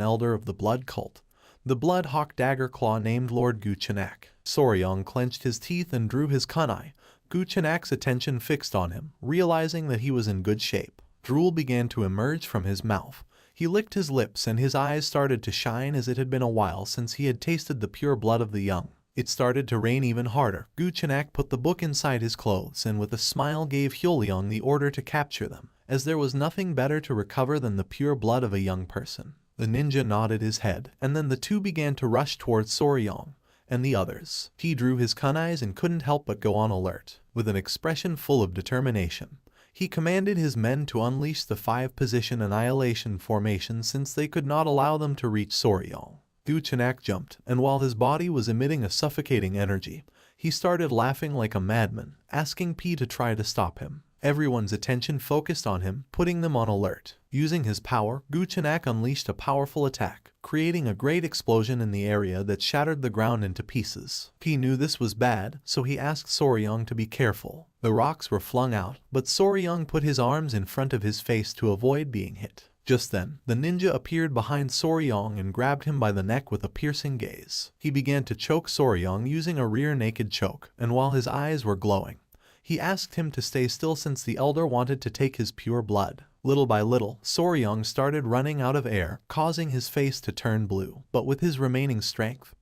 elder of the blood cult, the Blood Hawk Dagger Claw named Lord Guchenak. Soryong clenched his teeth and drew his kunai. Guchenak's attention fixed on him, realizing that he was in good shape. Drool began to emerge from his mouth. He licked his lips and his eyes started to shine as it had been a while since he had tasted the pure blood of the young. It started to rain even harder. Guchenak put the book inside his clothes and with a smile gave Hyoleong the order to capture them, as there was nothing better to recover than the pure blood of a young person. The ninja nodded his head, and then the two began to rush towards Soryong and the others. He drew his kunais and couldn't help but go on alert. With an expression full of determination, he commanded his men to unleash the 5-position annihilation formation since they could not allow them to reach Soryong. Guchenak jumped, and while his body was emitting a suffocating energy, he started laughing like a madman, asking P to try to stop him. Everyone's attention focused on him, putting them on alert. Using his power, Guchenak unleashed a powerful attack, creating a great explosion in the area that shattered the ground into pieces. He knew this was bad, so he asked Soryong to be careful. The rocks were flung out, but Soryong put his arms in front of his face to avoid being hit. Just then, the ninja appeared behind Soryong and grabbed him by the neck with a piercing gaze. He began to choke Soryong using a rear naked choke, and while his eyes were glowing, he asked him to stay still since the elder wanted to take his pure blood. Little by little, Soryong started running out of air, causing his face to turn blue. But with his remaining strength,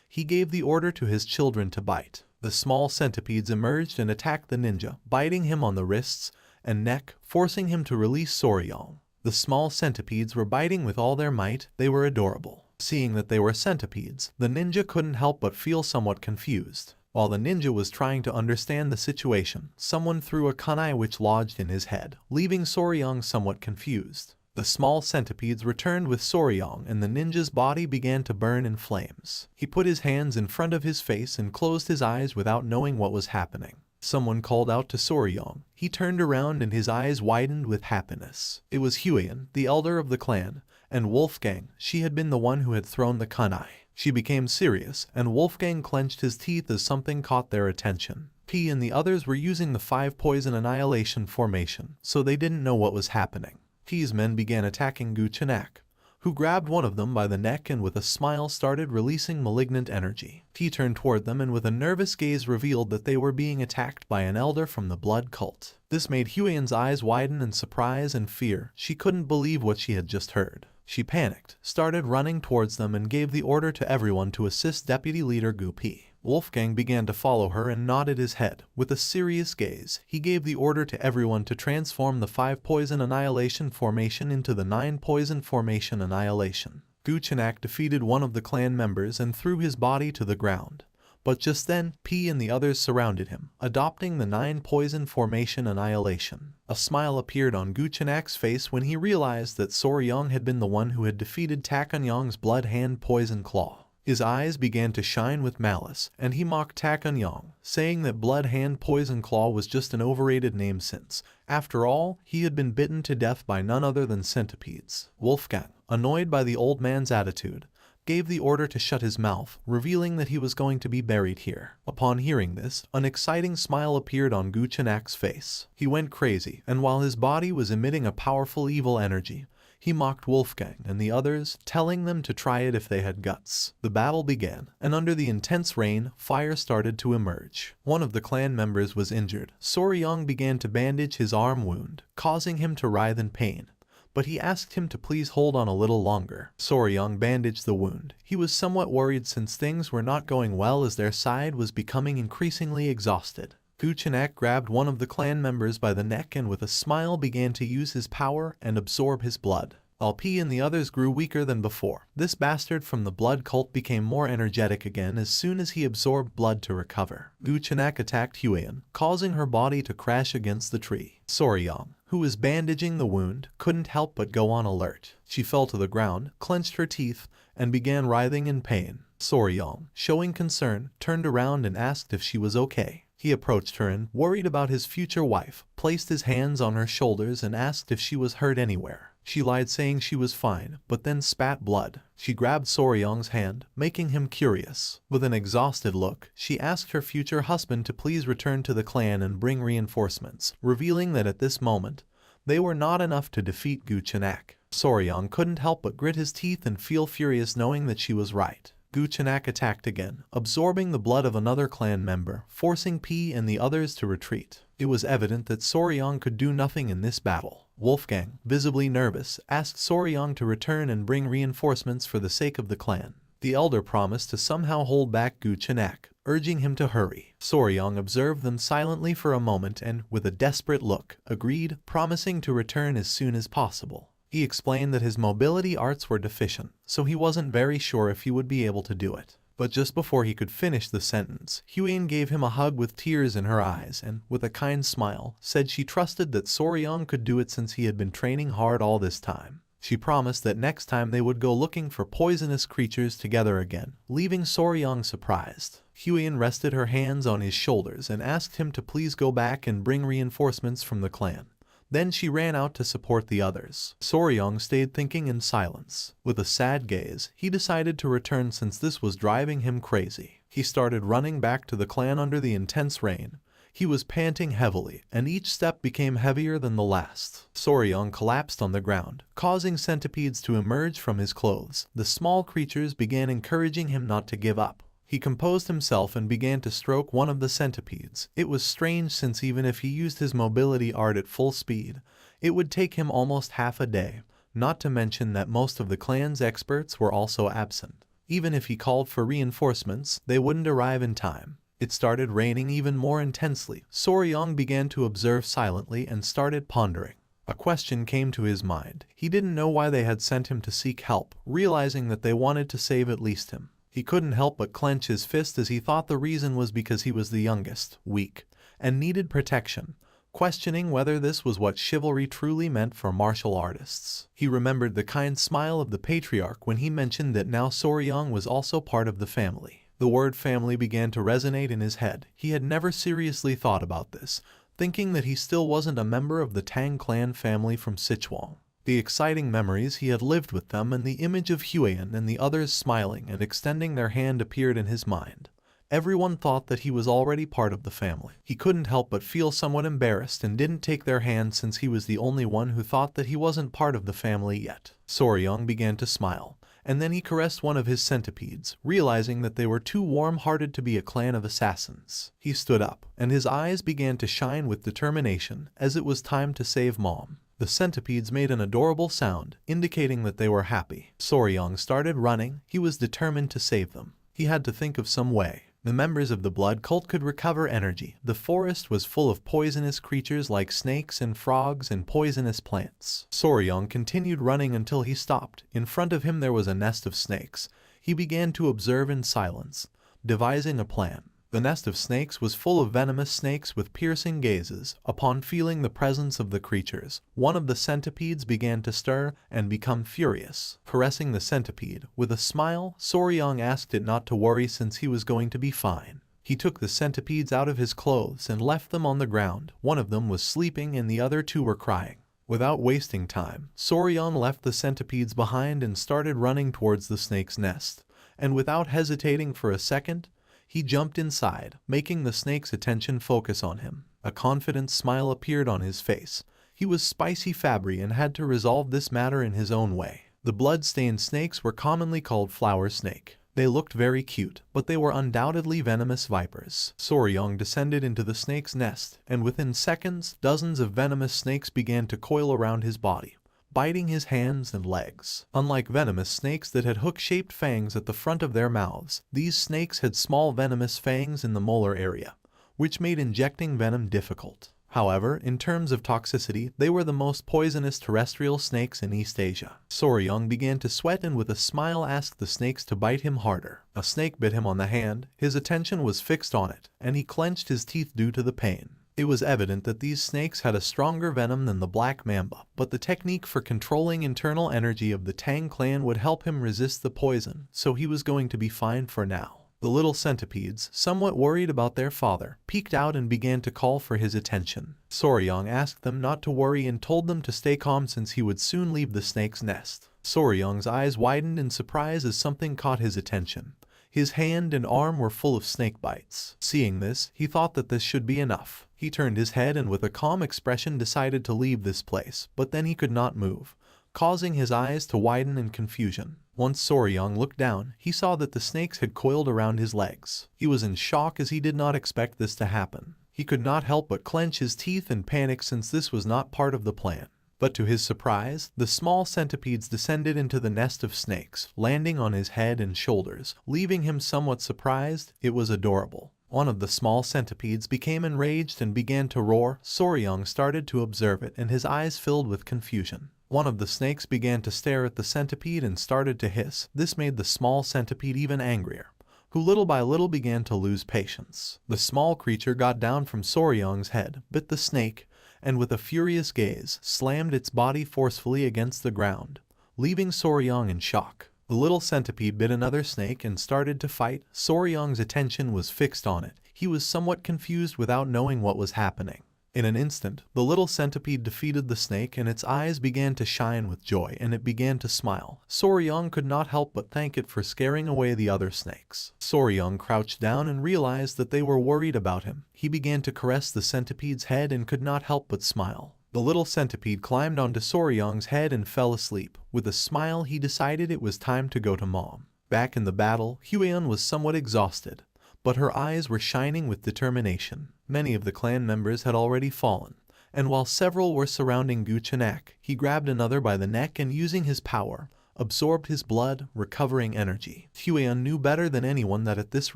he gave the order to his children to bite. The small centipedes emerged and attacked the ninja, biting him on the wrists and neck, forcing him to release Soryong. The small centipedes were biting with all their might. They were adorable. Seeing that they were centipedes, the ninja couldn't help but feel somewhat confused. While the ninja was trying to understand the situation, someone threw a kunai which lodged in his head, leaving Soryong somewhat confused. The small centipedes returned with Soryong and the ninja's body began to burn in flames. He put his hands in front of his face and closed his eyes without knowing what was happening. Someone called out to Soryong. He turned around and his eyes widened with happiness. It was Huyen, the elder of the clan, and Wolfgang. She had been the one who had thrown the kunai. She became serious, and Wolfgang clenched his teeth as something caught their attention. P and the others were using the 5-poison annihilation formation, so they didn't know what was happening. P's men began attacking Guchenak, who grabbed one of them by the neck and with a smile started releasing malignant energy. P turned toward them and with a nervous gaze revealed that they were being attacked by an elder from the blood cult. This made Huyen's eyes widen in surprise and fear. She couldn't believe what she had just heard. She panicked, started running towards them and gave the order to everyone to assist Deputy Leader Gu P. Wolfgang began to follow her and nodded his head. With a serious gaze, he gave the order to everyone to transform the 5-poison annihilation formation into the 9-poison formation annihilation. Guchenak defeated one of the clan members and threw his body to the ground. But just then, P and the others surrounded him, adopting the 9-poison formation annihilation. A smile appeared on Guchenak's face when he realized that Soryong had been the one who had defeated Takanyong's blood hand poison claw. His eyes began to shine with malice, and he mocked Takanyong, saying that blood hand poison claw was just an overrated name since, after all, he had been bitten to death by none other than centipedes. Wolfgang, annoyed by the old man's attitude, gave the order to shut his mouth, revealing that he was going to be buried here. Upon hearing this, an exciting smile appeared on Guchenak's face. He went crazy, and while his body was emitting a powerful evil energy, he mocked Wolfgang and the others, telling them to try it if they had guts. The battle began, and under the intense rain, fire started to emerge. One of the clan members was injured. Soryong began to bandage his arm wound, causing him to writhe in pain. But he asked him to please hold on a little longer. Soryong bandaged the wound. He was somewhat worried since things were not going well as their side was becoming increasingly exhausted. Guchenak grabbed one of the clan members by the neck and with a smile began to use his power and absorb his blood. While P and the others grew weaker than before, this bastard from the blood cult became more energetic again as soon as he absorbed blood to recover. Guchenak attacked Huyen, causing her body to crash against the tree. Soryong, who was bandaging the wound, couldn't help but go on alert. She fell to the ground, clenched her teeth, and began writhing in pain. Soryong, showing concern, turned around and asked if she was okay. He approached her and, worried about his future wife, placed his hands on her shoulders and asked if she was hurt anywhere. She lied saying she was fine, but then spat blood. She grabbed Soryong's hand, making him curious. With an exhausted look, she asked her future husband to please return to the clan and bring reinforcements, revealing that at this moment, they were not enough to defeat Guchenak. Soryang couldn't help but grit his teeth and feel furious knowing that she was right. Guchenak attacked again, absorbing the blood of another clan member, forcing P and the others to retreat. It was evident that Soryang could do nothing in this battle. Wolfgang, visibly nervous, asked Soryang to return and bring reinforcements for the sake of the clan. The elder promised to somehow hold back Guchenak, urging him to hurry. Soryang observed them silently for a moment and, with a desperate look, agreed, promising to return as soon as possible. He explained that his mobility arts were deficient, so he wasn't very sure if he would be able to do it. But just before he could finish the sentence, Huyen gave him a hug with tears in her eyes and, with a kind smile, said she trusted that Soryang could do it since he had been training hard all this time. She promised that next time they would go looking for poisonous creatures together again, leaving Soryang surprised. Huyen rested her hands on his shoulders and asked him to please go back and bring reinforcements from the clan. Then she ran out to support the others. Soryang stayed thinking in silence. With a sad gaze, he decided to return since this was driving him crazy. He started running back to the clan under the intense rain. He was panting heavily, and each step became heavier than the last. Soryang collapsed on the ground, causing centipedes to emerge from his clothes. The small creatures began encouraging him not to give up. He composed himself and began to stroke one of the centipedes. It was strange since even if he used his mobility art at full speed, it would take him almost half a day, not to mention that most of the clan's experts were also absent. Even if he called for reinforcements, they wouldn't arrive in time. It started raining even more intensely. Soryang began to observe silently and started pondering. A question came to his mind. He didn't know why they had sent him to seek help, realizing that they wanted to save at least him. He couldn't help but clench his fist as he thought the reason was because he was the youngest, weak, and needed protection, questioning whether this was what chivalry truly meant for martial artists. He remembered the kind smile of the patriarch when he mentioned that now Soryang was also part of the family. The word family began to resonate in his head. He had never seriously thought about this, thinking that he still wasn't a member of the Tang clan family from Sichuan. The exciting memories he had lived with them and the image of Huyen and the others smiling and extending their hand appeared in his mind. Everyone thought that he was already part of the family. He couldn't help but feel somewhat embarrassed and didn't take their hand since he was the only one who thought that he wasn't part of the family yet. Soryang began to smile, and then he caressed one of his centipedes, realizing that they were too warm-hearted to be a clan of assassins. He stood up, and his eyes began to shine with determination as it was time to save Mom. The centipedes made an adorable sound, indicating that they were happy. Soryang started running. He was determined to save them. He had to think of some way. The members of the blood cult could recover energy. The forest was full of poisonous creatures like snakes and frogs and poisonous plants. Soryang continued running until he stopped. In front of him there was a nest of snakes. He began to observe in silence, devising a plan. The nest of snakes was full of venomous snakes with piercing gazes. Upon feeling the presence of the creatures, one of the centipedes began to stir and become furious. Caressing the centipede, with a smile, Soryang asked it not to worry since he was going to be fine. He took the centipedes out of his clothes and left them on the ground. One of them was sleeping and the other two were crying. Without wasting time, Soryang left the centipedes behind and started running towards the snake's nest. And without hesitating for a second, he jumped inside, making the snake's attention focus on him. A confident smile appeared on his face. He was Spicy Fabry and had to resolve this matter in his own way. The blood-stained snakes were commonly called flower snake. They looked very cute, but they were undoubtedly venomous vipers. Soryang descended into the snake's nest, and within seconds, dozens of venomous snakes began to coil around his body, biting his hands and legs. Unlike venomous snakes that had hook-shaped fangs at the front of their mouths, these snakes had small venomous fangs in the molar area, which made injecting venom difficult. However, in terms of toxicity, they were the most poisonous terrestrial snakes in East Asia. Soryang began to sweat and with a smile asked the snakes to bite him harder. A snake bit him on the hand. His attention was fixed on it, and he clenched his teeth due to the pain. It was evident that these snakes had a stronger venom than the black mamba, but the technique for controlling internal energy of the Tang clan would help him resist the poison, so he was going to be fine for now. The little centipedes, somewhat worried about their father, peeked out and began to call for his attention. Soryang asked them not to worry and told them to stay calm since he would soon leave the snake's nest. Soryang's eyes widened in surprise as something caught his attention. His hand and arm were full of snake bites. Seeing this, he thought that this should be enough. He turned his head and with a calm expression decided to leave this place, but then he could not move. causing his eyes to widen in confusion. Once Soryong looked down, he saw that the snakes had coiled around his legs. He was in shock as he did not expect this to happen. He could not help but clench his teeth in panic since this was not part of the plan. But to his surprise, the small centipedes descended into the nest of snakes, landing on his head and shoulders, leaving him somewhat surprised. It was adorable. One of the small centipedes became enraged and began to roar. Soryong started to observe it and his eyes filled with confusion. One of the snakes began to stare at the centipede and started to hiss. This made the small centipede even angrier, who little by little began to lose patience. The small creature got down from Soryong's head, bit the snake, and with a furious gaze, slammed its body forcefully against the ground, leaving Soryong in shock. The little centipede bit another snake and started to fight. Soryong's attention was fixed on it. He was somewhat confused without knowing what was happening. In an instant, the little centipede defeated the snake and its eyes began to shine with joy and it began to smile. Soryong could not help but thank it for scaring away the other snakes. Soryong crouched down and realized that they were worried about him. He began to caress the centipede's head and could not help but smile. The little centipede climbed onto Soryong's head and fell asleep. With a smile, he decided it was time to go to mom. Back in the battle, Hyeon was somewhat exhausted, but her eyes were shining with determination. Many of the clan members had already fallen, and while several were surrounding Guchenak, he grabbed another by the neck and using his power, absorbed his blood, recovering energy. Hyeon knew better than anyone that at this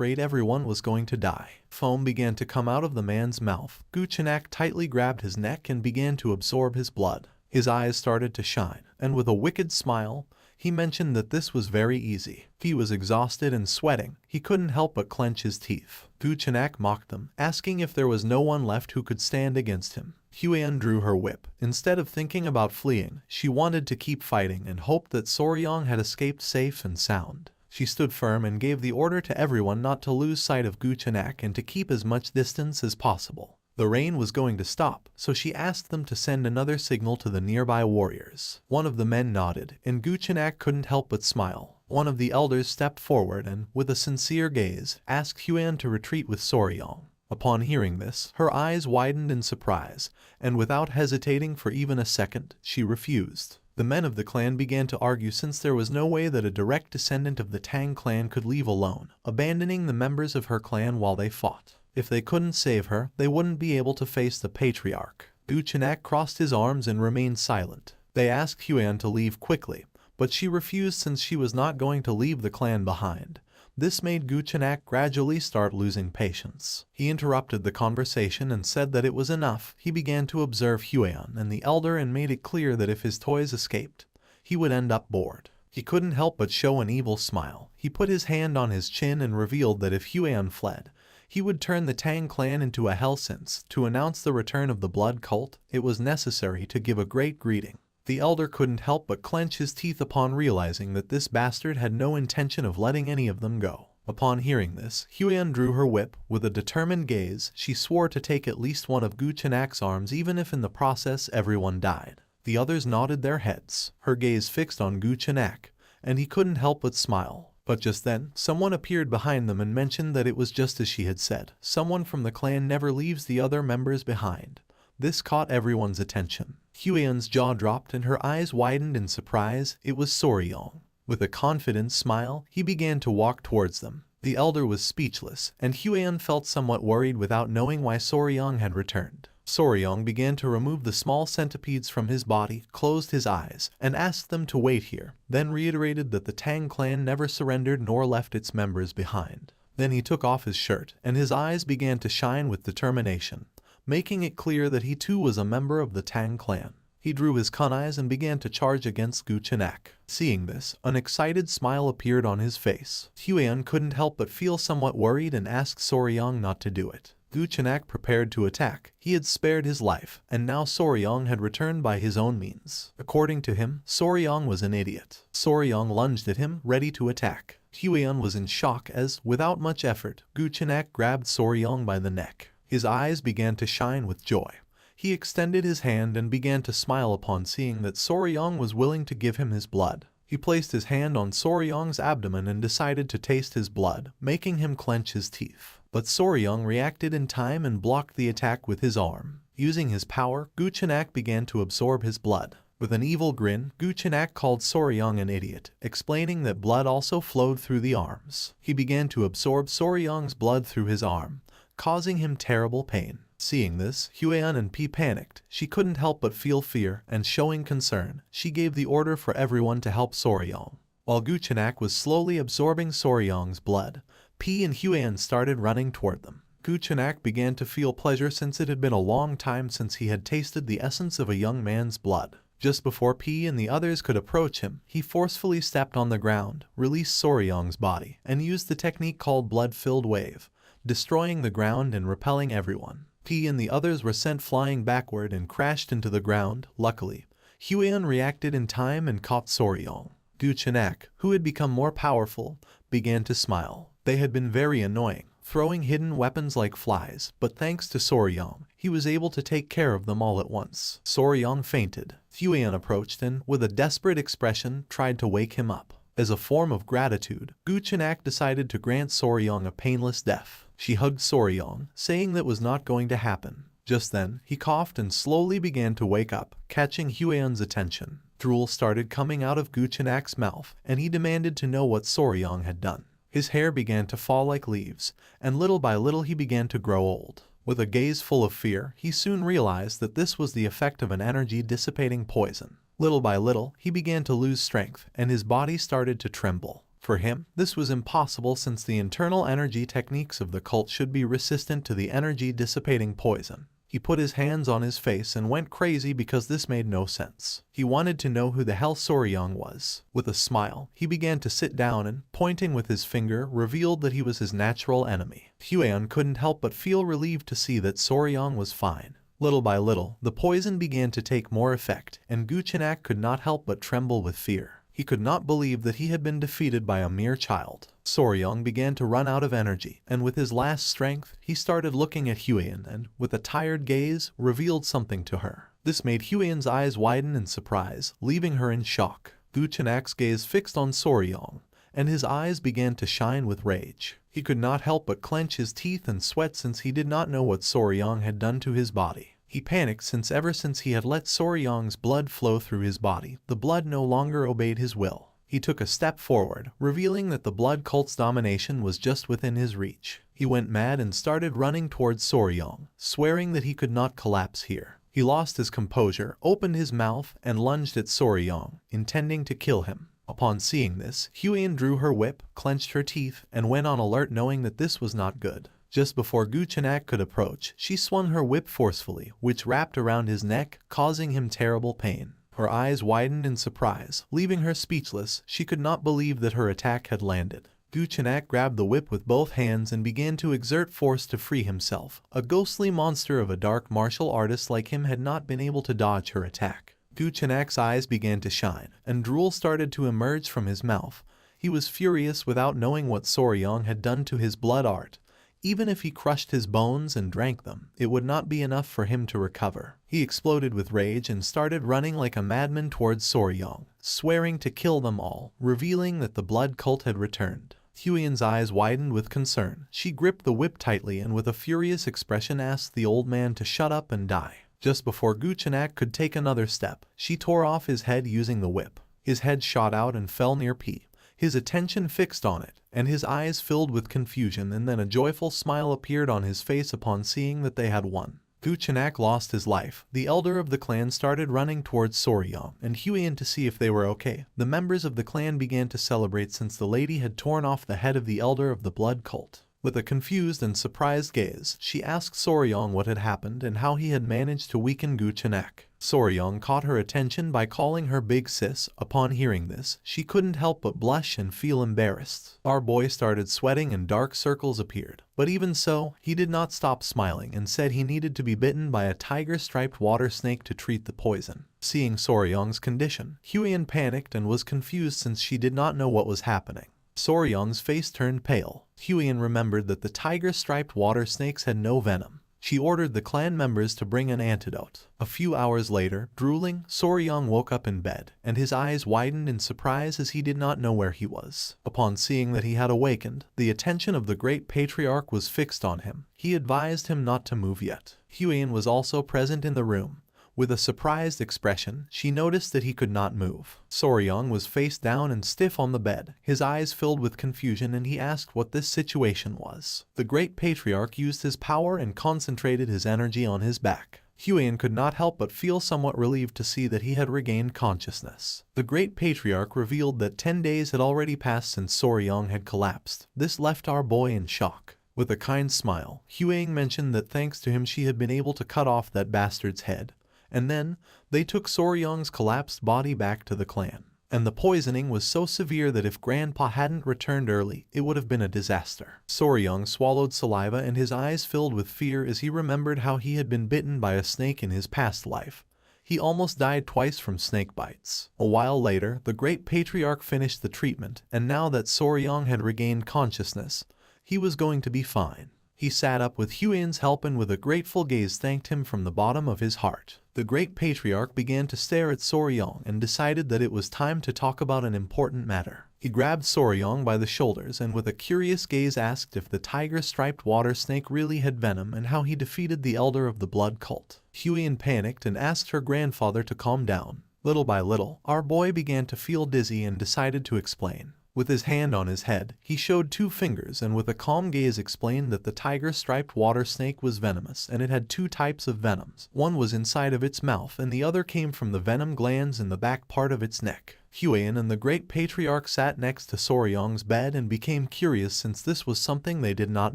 rate everyone was going to die. Foam began to come out of the man's mouth. Guchenak tightly grabbed his neck and began to absorb his blood. His eyes started to shine, and with a wicked smile, he mentioned that this was very easy. He was exhausted and sweating. He couldn't help but clench his teeth. Guchenak mocked them, asking if there was no one left who could stand against him. Hyeon drew her whip. Instead of thinking about fleeing, she wanted to keep fighting and hoped that Soryong had escaped safe and sound. She stood firm and gave the order to everyone not to lose sight of Guchenak and to keep as much distance as possible. The rain was going to stop, so she asked them to send another signal to the nearby warriors. One of the men nodded, and Guchenak couldn't help but smile. One of the elders stepped forward and, with a sincere gaze, asked Hyeon to retreat with Soryong. Upon hearing this, her eyes widened in surprise, and without hesitating for even a second, she refused. The men of the clan began to argue since there was no way that a direct descendant of the Tang clan could leave alone, abandoning the members of her clan while they fought. If they couldn't save her, they wouldn't be able to face the patriarch. Guchenak crossed his arms and remained silent. They asked Hyeon to leave quickly, but she refused since she was not going to leave the clan behind. This made Guchenak gradually start losing patience. He interrupted the conversation and said that it was enough. He began to observe Hyeon and the elder and made it clear that if his toys escaped, he would end up bored. He couldn't help but show an evil smile. He put his hand on his chin and revealed that if Hyeon fled, he would turn the Tang clan into a hell since, to announce the return of the blood cult, it was necessary to give a great greeting. The elder couldn't help but clench his teeth upon realizing that this bastard had no intention of letting any of them go. Upon hearing this, Hyeon drew her whip. With a determined gaze, she swore to take at least one of Guchenak's arms even if in the process everyone died. The others nodded their heads, her gaze fixed on Guchenak, and he couldn't help but smile. But just then, someone appeared behind them and mentioned that it was just as she had said. Someone from the clan never leaves the other members behind. This caught everyone's attention. Hyeon's jaw dropped and her eyes widened in surprise. It was Soryong. With a confident smile, he began to walk towards them. The elder was speechless, and Hyeon felt somewhat worried without knowing why Soryong had returned. Soryong began to remove the small centipedes from his body, closed his eyes, and asked them to wait here, then reiterated that the Tang clan never surrendered nor left its members behind. Then he took off his shirt, and his eyes began to shine with determination, making it clear that he too was a member of the Tang clan. He drew his kunais and began to charge against Guchenak. Seeing this, an excited smile appeared on his face. Hyeon couldn't help but feel somewhat worried and asked Soryong not to do it. Guchenak prepared to attack. He had spared his life, and now Soryong had returned by his own means. According to him, Soryong was an idiot. Soryong lunged at him, ready to attack. Hyeon was in shock as, without much effort, Guchenak grabbed Soryong by the neck. His eyes began to shine with joy. He extended his hand and began to smile upon seeing that Soryong was willing to give him his blood. He placed his hand on Soryong's abdomen and decided to taste his blood, making him clench his teeth. But Soryong reacted in time and blocked the attack with his arm. Using his power, Guchenak began to absorb his blood. With an evil grin, Guchenak called Soryong an idiot, explaining that blood also flowed through the arms. He began to absorb Soryong's blood through his arm, causing him terrible pain. Seeing this, Huan and P panicked. She couldn't help but feel fear, and showing concern, she gave the order for everyone to help Soryong. While Guchenak was slowly absorbing Soryong's blood, P and Huan started running toward them. Guchenak began to feel pleasure since it had been a long time since he had tasted the essence of a young man's blood. Just before P and the others could approach him, he forcefully stepped on the ground, released Soryong's body, and used the technique called blood-filled wave, destroying the ground and repelling everyone. P and the others were sent flying backward and crashed into the ground. Luckily, Huan reacted in time and caught Soryong. Guchenak, who had become more powerful, began to smile. They had been very annoying, throwing hidden weapons like flies, but thanks to Soryong, he was able to take care of them all at once. Soryong fainted. Huan approached and, with a desperate expression, tried to wake him up. As a form of gratitude, Guchenak decided to grant Soryong a painless death. She hugged Soryong, saying that was not going to happen. Just then, he coughed and slowly began to wake up, catching Huan's attention. Drool started coming out of Guchenak's mouth, and he demanded to know what Soryong had done. His hair began to fall like leaves, and little by little he began to grow old. With a gaze full of fear, he soon realized that this was the effect of an energy-dissipating poison. Little by little, he began to lose strength, and his body started to tremble. For him, this was impossible since the internal energy techniques of the cult should be resistant to the energy-dissipating poison. He put his hands on his face and went crazy because this made no sense. He wanted to know who the hell Soryong was. With a smile, he began to sit down and, pointing with his finger, revealed that he was his natural enemy. Huan couldn't help but feel relieved to see that Soryong was fine. Little by little, the poison began to take more effect, and Guchenak could not help but tremble with fear. He could not believe that he had been defeated by a mere child. Soryong began to run out of energy, and with his last strength, he started looking at Huan and, with a tired gaze, revealed something to her. This made Huan's eyes widen in surprise, leaving her in shock. Guchenak's gaze fixed on Soryong, and his eyes began to shine with rage. He could not help but clench his teeth and sweat since he did not know what Soryong had done to his body. He panicked since ever since he had let Soryong's blood flow through his body, the blood no longer obeyed his will. He took a step forward, revealing that the blood cult's domination was just within his reach. He went mad and started running towards Soryong, swearing that he could not collapse here. He lost his composure, opened his mouth, and lunged at Soryong, intending to kill him. Upon seeing this, Huan drew her whip, clenched her teeth, and went on alert knowing that this was not good. Just before Guchenak could approach, she swung her whip forcefully, which wrapped around his neck, causing him terrible pain. Her eyes widened in surprise, leaving her speechless. She could not believe that her attack had landed. Guchenak grabbed the whip with both hands and began to exert force to free himself. A ghostly monster of a dark martial artist like him had not been able to dodge her attack. Guchenak's eyes began to shine, and drool started to emerge from his mouth. He was furious without knowing what Soryong had done to his blood art. Even if he crushed his bones and drank them, it would not be enough for him to recover. He exploded with rage and started running like a madman towards Soryong, swearing to kill them all, revealing that the blood cult had returned. Huan's eyes widened with concern. She gripped the whip tightly and with a furious expression asked the old man to shut up and die. Just before Guchenak could take another step, she tore off his head using the whip. His head shot out and fell near P. His attention fixed on it, and his eyes filled with confusion, and then a joyful smile appeared on his face upon seeing that they had won. Guchenak lost his life. The elder of the clan started running towards Soryong and Huan to see if they were okay. The members of the clan began to celebrate since the lady had torn off the head of the elder of the blood cult. With a confused and surprised gaze, she asked Soryong what had happened and how he had managed to weaken Guchenak. Soryong caught her attention by calling her big sis. Upon hearing this, she couldn't help but blush and feel embarrassed. Our boy started sweating and dark circles appeared. But even so, he did not stop smiling and said he needed to be bitten by a tiger-striped water snake to treat the poison. Seeing Soryong's condition, Huan panicked and was confused since she did not know what was happening. Soryong's face turned pale. Huan remembered that the tiger-striped water snakes had no venom. She ordered the clan members to bring an antidote. A few hours later, drooling, Soryong woke up in bed, and his eyes widened in surprise as he did not know where he was. Upon seeing that he had awakened, the attention of the great patriarch was fixed on him. He advised him not to move yet. Huan was also present in the room. With a surprised expression, she noticed that he could not move. Soryong was face down and stiff on the bed, his eyes filled with confusion, and he asked what this situation was. The great patriarch used his power and concentrated his energy on his back. Huion could not help but feel somewhat relieved to see that he had regained consciousness. The great patriarch revealed that 10 days had already passed since Soryong had collapsed. This left our boy in shock. With a kind smile, Huion mentioned that thanks to him she had been able to cut off that bastard's head. And then, they took Soryong's collapsed body back to the clan. And the poisoning was so severe that if Grandpa hadn't returned early, it would have been a disaster. Soryong swallowed saliva and his eyes filled with fear as he remembered how he had been bitten by a snake in his past life. He almost died twice from snake bites. A while later, the great patriarch finished the treatment, and now that Soryong had regained consciousness, he was going to be fine. He sat up with Huion's help and with a grateful gaze thanked him from the bottom of his heart. The great patriarch began to stare at Soryong and decided that it was time to talk about an important matter. He grabbed Soryong by the shoulders and with a curious gaze asked if the tiger-striped water snake really had venom and how he defeated the elder of the blood cult. Huion panicked and asked her grandfather to calm down. Little by little, our boy began to feel dizzy and decided to explain. With his hand on his head, he showed 2 fingers and with a calm gaze explained that the tiger-striped water snake was venomous and it had 2 types of venoms. One was inside of its mouth and the other came from the venom glands in the back part of its neck. Huion and the great patriarch sat next to Soryong's bed and became curious since this was something they did not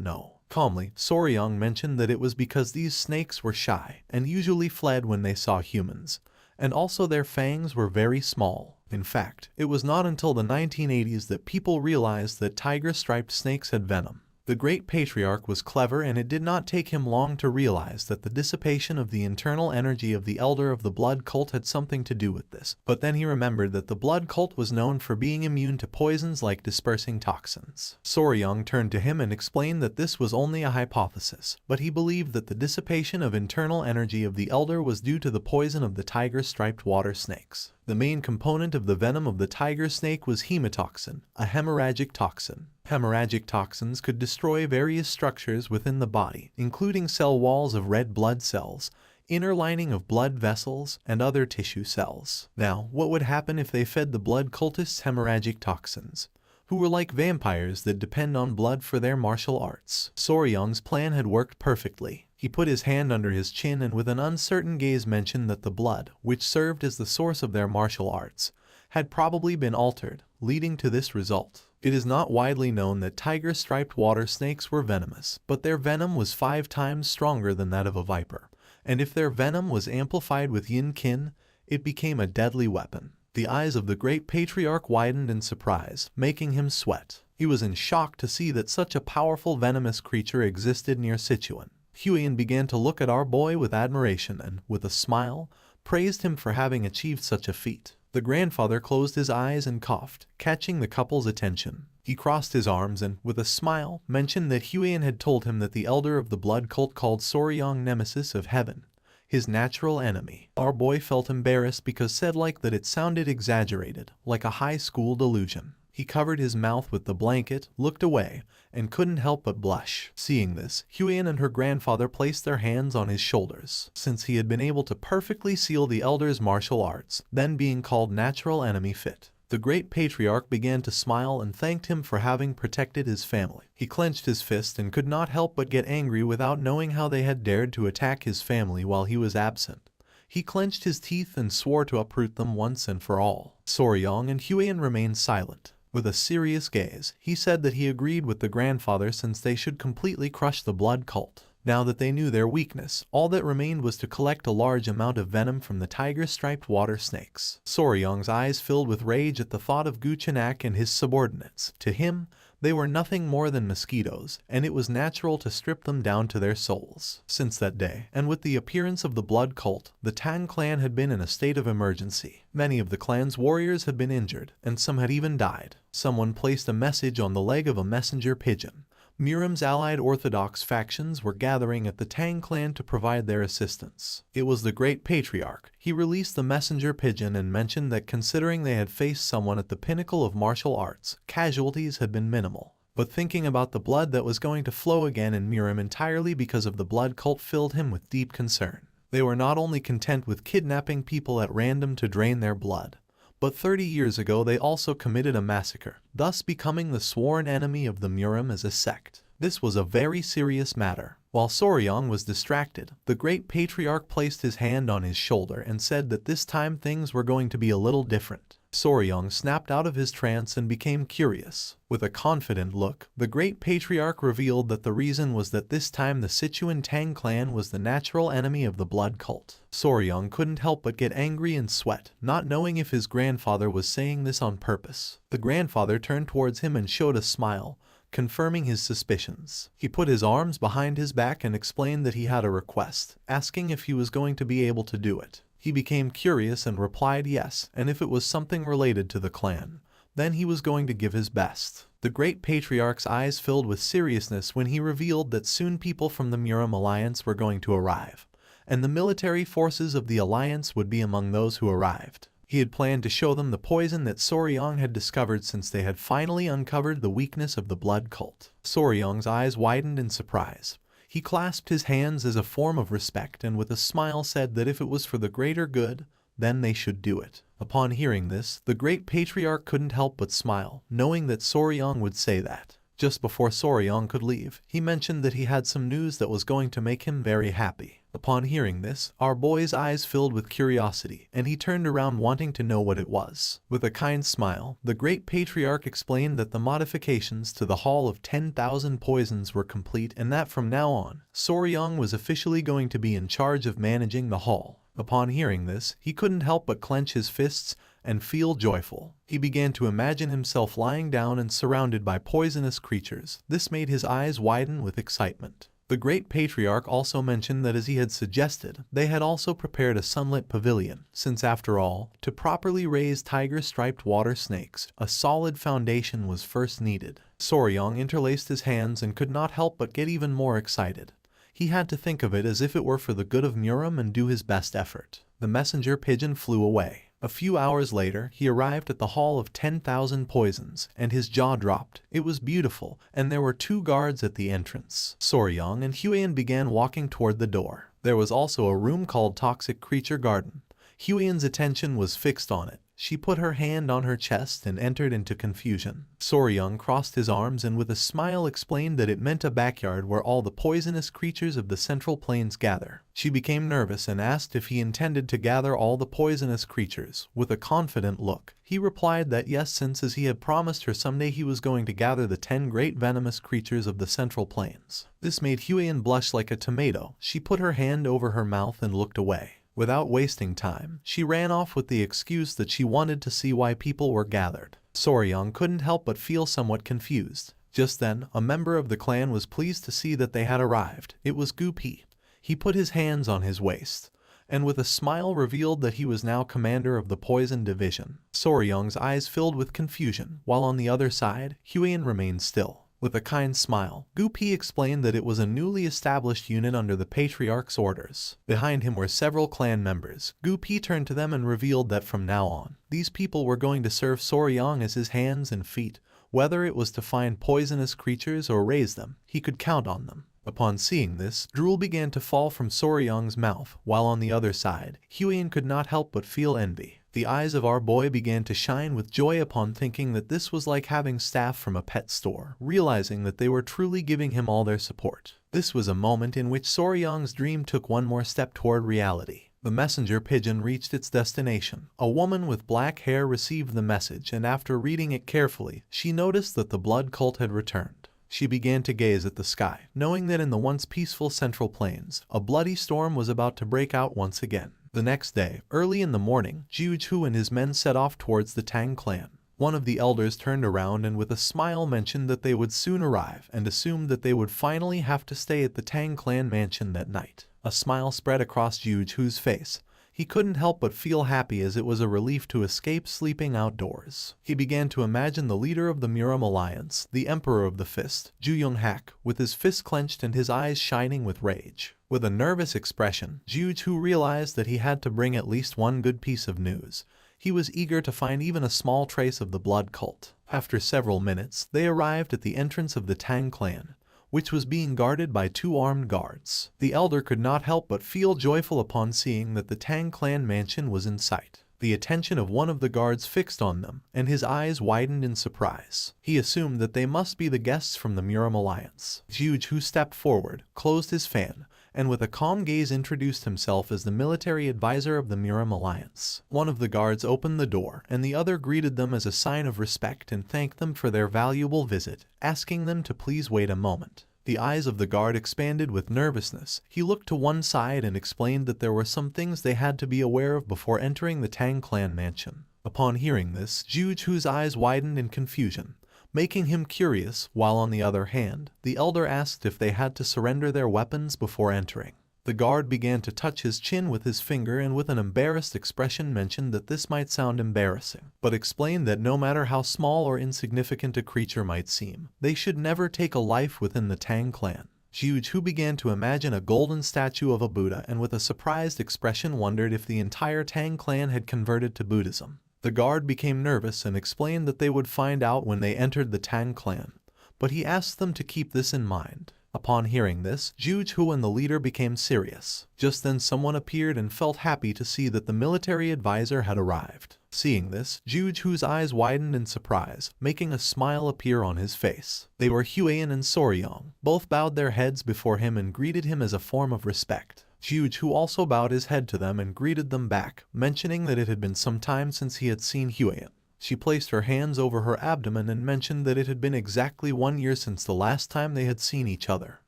know. Calmly, Soryong mentioned that it was because these snakes were shy and usually fled when they saw humans, and also their fangs were very small. In fact, it was not until the 1980s that people realized that tiger-striped snakes had venom. The great patriarch was clever and it did not take him long to realize that the dissipation of the internal energy of the elder of the blood cult had something to do with this. But then he remembered that the blood cult was known for being immune to poisons like dispersing toxins. Soryong turned to him and explained that this was only a hypothesis, but he believed that the dissipation of internal energy of the elder was due to the poison of the tiger-striped water snakes. The main component of the venom of the tiger snake was hemotoxin, a hemorrhagic toxin. Hemorrhagic toxins could destroy various structures within the body, including cell walls of red blood cells, inner lining of blood vessels, and other tissue cells. Now, what would happen if they fed the blood cultists hemorrhagic toxins, who were like vampires that depend on blood for their martial arts? Soryong's plan had worked perfectly. He put his hand under his chin and with an uncertain gaze mentioned that the blood, which served as the source of their martial arts, had probably been altered, leading to this result. It is not widely known that tiger-striped water snakes were venomous, but their venom was 5 times stronger than that of a viper, and if their venom was amplified with yin-kin, it became a deadly weapon. The eyes of the great patriarch widened in surprise, making him sweat. He was in shock to see that such a powerful venomous creature existed near Sichuan. Huion began to look at our boy with admiration and, with a smile, praised him for having achieved such a feat. The grandfather closed his eyes and coughed, catching the couple's attention. He crossed his arms and, with a smile, mentioned that Huion had told him that the elder of the blood cult called Soryong Nemesis of Heaven, his natural enemy. Our boy felt embarrassed because said that it sounded exaggerated, like a high school delusion. He covered his mouth with the blanket, looked away, and couldn't help but blush. Seeing this, Huion and her grandfather placed their hands on his shoulders. Since he had been able to perfectly seal the elder's martial arts, then being called natural enemy fit, the great patriarch began to smile and thanked him for having protected his family. He clenched his fist and could not help but get angry without knowing how they had dared to attack his family while he was absent. He clenched his teeth and swore to uproot them once and for all. Soryong and Huion remained silent. With a serious gaze, he said that he agreed with the grandfather since they should completely crush the blood cult. Now that they knew their weakness, all that remained was to collect a large amount of venom from the tiger-striped water snakes. Soryong's eyes filled with rage at the thought of Guchenak and his subordinates. To him, they were nothing more than mosquitoes, and it was natural to strip them down to their souls. Since that day, and with the appearance of the blood cult, the Tang clan had been in a state of emergency. Many of the clan's warriors had been injured, and some had even died. Someone placed a message on the leg of a messenger pigeon. Miram's allied Orthodox factions were gathering at the Tang clan to provide their assistance. It was the great patriarch. He released the messenger pigeon and mentioned that considering they had faced someone at the pinnacle of martial arts, casualties had been minimal. But thinking about the blood that was going to flow again in Miram entirely because of the blood cult filled him with deep concern. They were not only content with kidnapping people at random to drain their blood, but 30 years ago they also committed a massacre, thus becoming the sworn enemy of the Murim as a sect. This was a very serious matter. While Soryang was distracted, the great patriarch placed his hand on his shoulder and said that this time things were going to be a little different. Soryang snapped out of his trance and became curious. With a confident look, the great patriarch revealed that the reason was that this time the Sichuan Tang clan was the natural enemy of the blood cult. Soryang couldn't help but get angry and sweat, not knowing if his grandfather was saying this on purpose. The grandfather turned towards him and showed a smile, confirming his suspicions. He put his arms behind his back and explained that he had a request, asking if he was going to be able to do it. He became curious and replied yes, and if it was something related to the clan, then he was going to give his best. The great patriarch's eyes filled with seriousness when he revealed that soon people from the Murim alliance were going to arrive, and the military forces of the alliance would be among those who arrived. He had planned to show them the poison that Soryang had discovered since they had finally uncovered the weakness of the blood cult. Soryang's eyes widened in surprise. He clasped his hands as a form of respect and with a smile said that if it was for the greater good, then they should do it. Upon hearing this, the great patriarch couldn't help but smile, knowing that Soryang would say that. Just before Soryang could leave, he mentioned that he had some news that was going to make him very happy. Upon hearing this, our boy's eyes filled with curiosity, and he turned around wanting to know what it was. With a kind smile, the great patriarch explained that the modifications to the Hall of 10,000 Poisons were complete and that from now on, Soryang was officially going to be in charge of managing the hall. Upon hearing this, he couldn't help but clench his fists and feel joyful. He began to imagine himself lying down and surrounded by poisonous creatures. This made his eyes widen with excitement. The great patriarch also mentioned that as he had suggested, they had also prepared a sunlit pavilion, since after all, to properly raise tiger-striped water snakes, a solid foundation was first needed. Soryang interlaced his hands and could not help but get even more excited. He had to think of it as if it were for the good of Murim and do his best effort. The messenger pigeon flew away. A few hours later, he arrived at the Hall of 10,000 Poisons, and his jaw dropped. It was beautiful, and there were 2 guards at the entrance. Soryang and Huiyan began walking toward the door. There was also a room called Toxic Creature Garden. Huiyan's attention was fixed on it. She put her hand on her chest and entered into confusion. Soryang crossed his arms and with a smile explained that it meant a backyard where all the poisonous creatures of the Central Plains gather. She became nervous and asked if he intended to gather all the poisonous creatures. With a confident look, he replied that yes, since as he had promised her someday he was going to gather the 10 great venomous creatures of the Central Plains. This made Huiyan blush like a tomato. She put her hand over her mouth and looked away. Without wasting time, she ran off with the excuse that she wanted to see why people were gathered. Soryang couldn't help but feel somewhat confused. Just then, a member of the clan was pleased to see that they had arrived. It was Gupi. He put his hands on his waist, and with a smile revealed that he was now commander of the Poison Division. Soryang's eyes filled with confusion, while on the other side, Huiyan remained still. With a kind smile, Gupi explained that it was a newly established unit under the Patriarch's orders. Behind him were several clan members. Gupi turned to them and revealed that from now on, these people were going to serve Soryang as his hands and feet. Whether it was to find poisonous creatures or raise them, he could count on them. Upon seeing this, drool began to fall from Soryang's mouth, while on the other side, Huiyan could not help but feel envy. The eyes of our boy began to shine with joy upon thinking that this was like having staff from a pet store, realizing that they were truly giving him all their support. This was a moment in which Soryang's dream took one more step toward reality. The messenger pigeon reached its destination. A woman with black hair received the message, and after reading it carefully, she noticed that the blood cult had returned. She began to gaze at the sky, knowing that in the once peaceful Central Plains, a bloody storm was about to break out once again. The next day, early in the morning, Jiuchu and his men set off towards the Tang clan. One of the elders turned around and with a smile mentioned that they would soon arrive and assumed that they would finally have to stay at the Tang clan mansion that night. A smile spread across Jiuchu's face. He couldn't help but feel happy as it was a relief to escape sleeping outdoors. He began to imagine the leader of the Murim Alliance, the Emperor of the Fist, Juyonghak, with his fist clenched and his eyes shining with rage. With a nervous expression, Jiuchu realized that he had to bring at least one good piece of news. He was eager to find even a small trace of the blood cult. After several minutes, they arrived at the entrance of the Tang clan. which was being guarded by 2 armed guards. The elder could not help but feel joyful upon seeing that the Tang clan mansion was in sight. The attention of one of the guards fixed on them, and his eyes widened in surprise. He assumed that they must be the guests from the Muram Alliance. Juge, who stepped forward, closed his fan, and with a calm gaze introduced himself as the military advisor of the Muram Alliance. One of the guards opened the door, and the other greeted them as a sign of respect and thanked them for their valuable visit, asking them to please wait a moment. The eyes of the guard expanded with nervousness. He looked to one side and explained that there were some things they had to be aware of before entering the Tang clan mansion. Upon hearing this, Juge, whose eyes widened in confusion, making him curious, while on the other hand, the elder asked if they had to surrender their weapons before entering. The guard began to touch his chin with his finger and with an embarrassed expression mentioned that this might sound embarrassing, but explained that no matter how small or insignificant a creature might seem, they should never take a life within the Tang clan. Juge, who began to imagine a golden statue of a Buddha and with a surprised expression wondered if the entire Tang clan had converted to Buddhism. The guard became nervous and explained that they would find out when they entered the Tang clan, but he asked them to keep this in mind. Upon hearing this, Juge Hu and the leader became serious. Just then someone appeared and felt happy to see that the military advisor had arrived. Seeing this, Juge Hu's eyes widened in surprise, making a smile appear on his face. They were Huiyan and Soryong. Both bowed their heads before him and greeted him as a form of respect. Juge Hu also bowed his head to them and greeted them back, mentioning that it had been some time since he had seen Huiyan. She placed her hands over her abdomen and mentioned that it had been exactly 1 year since the last time they had seen each other.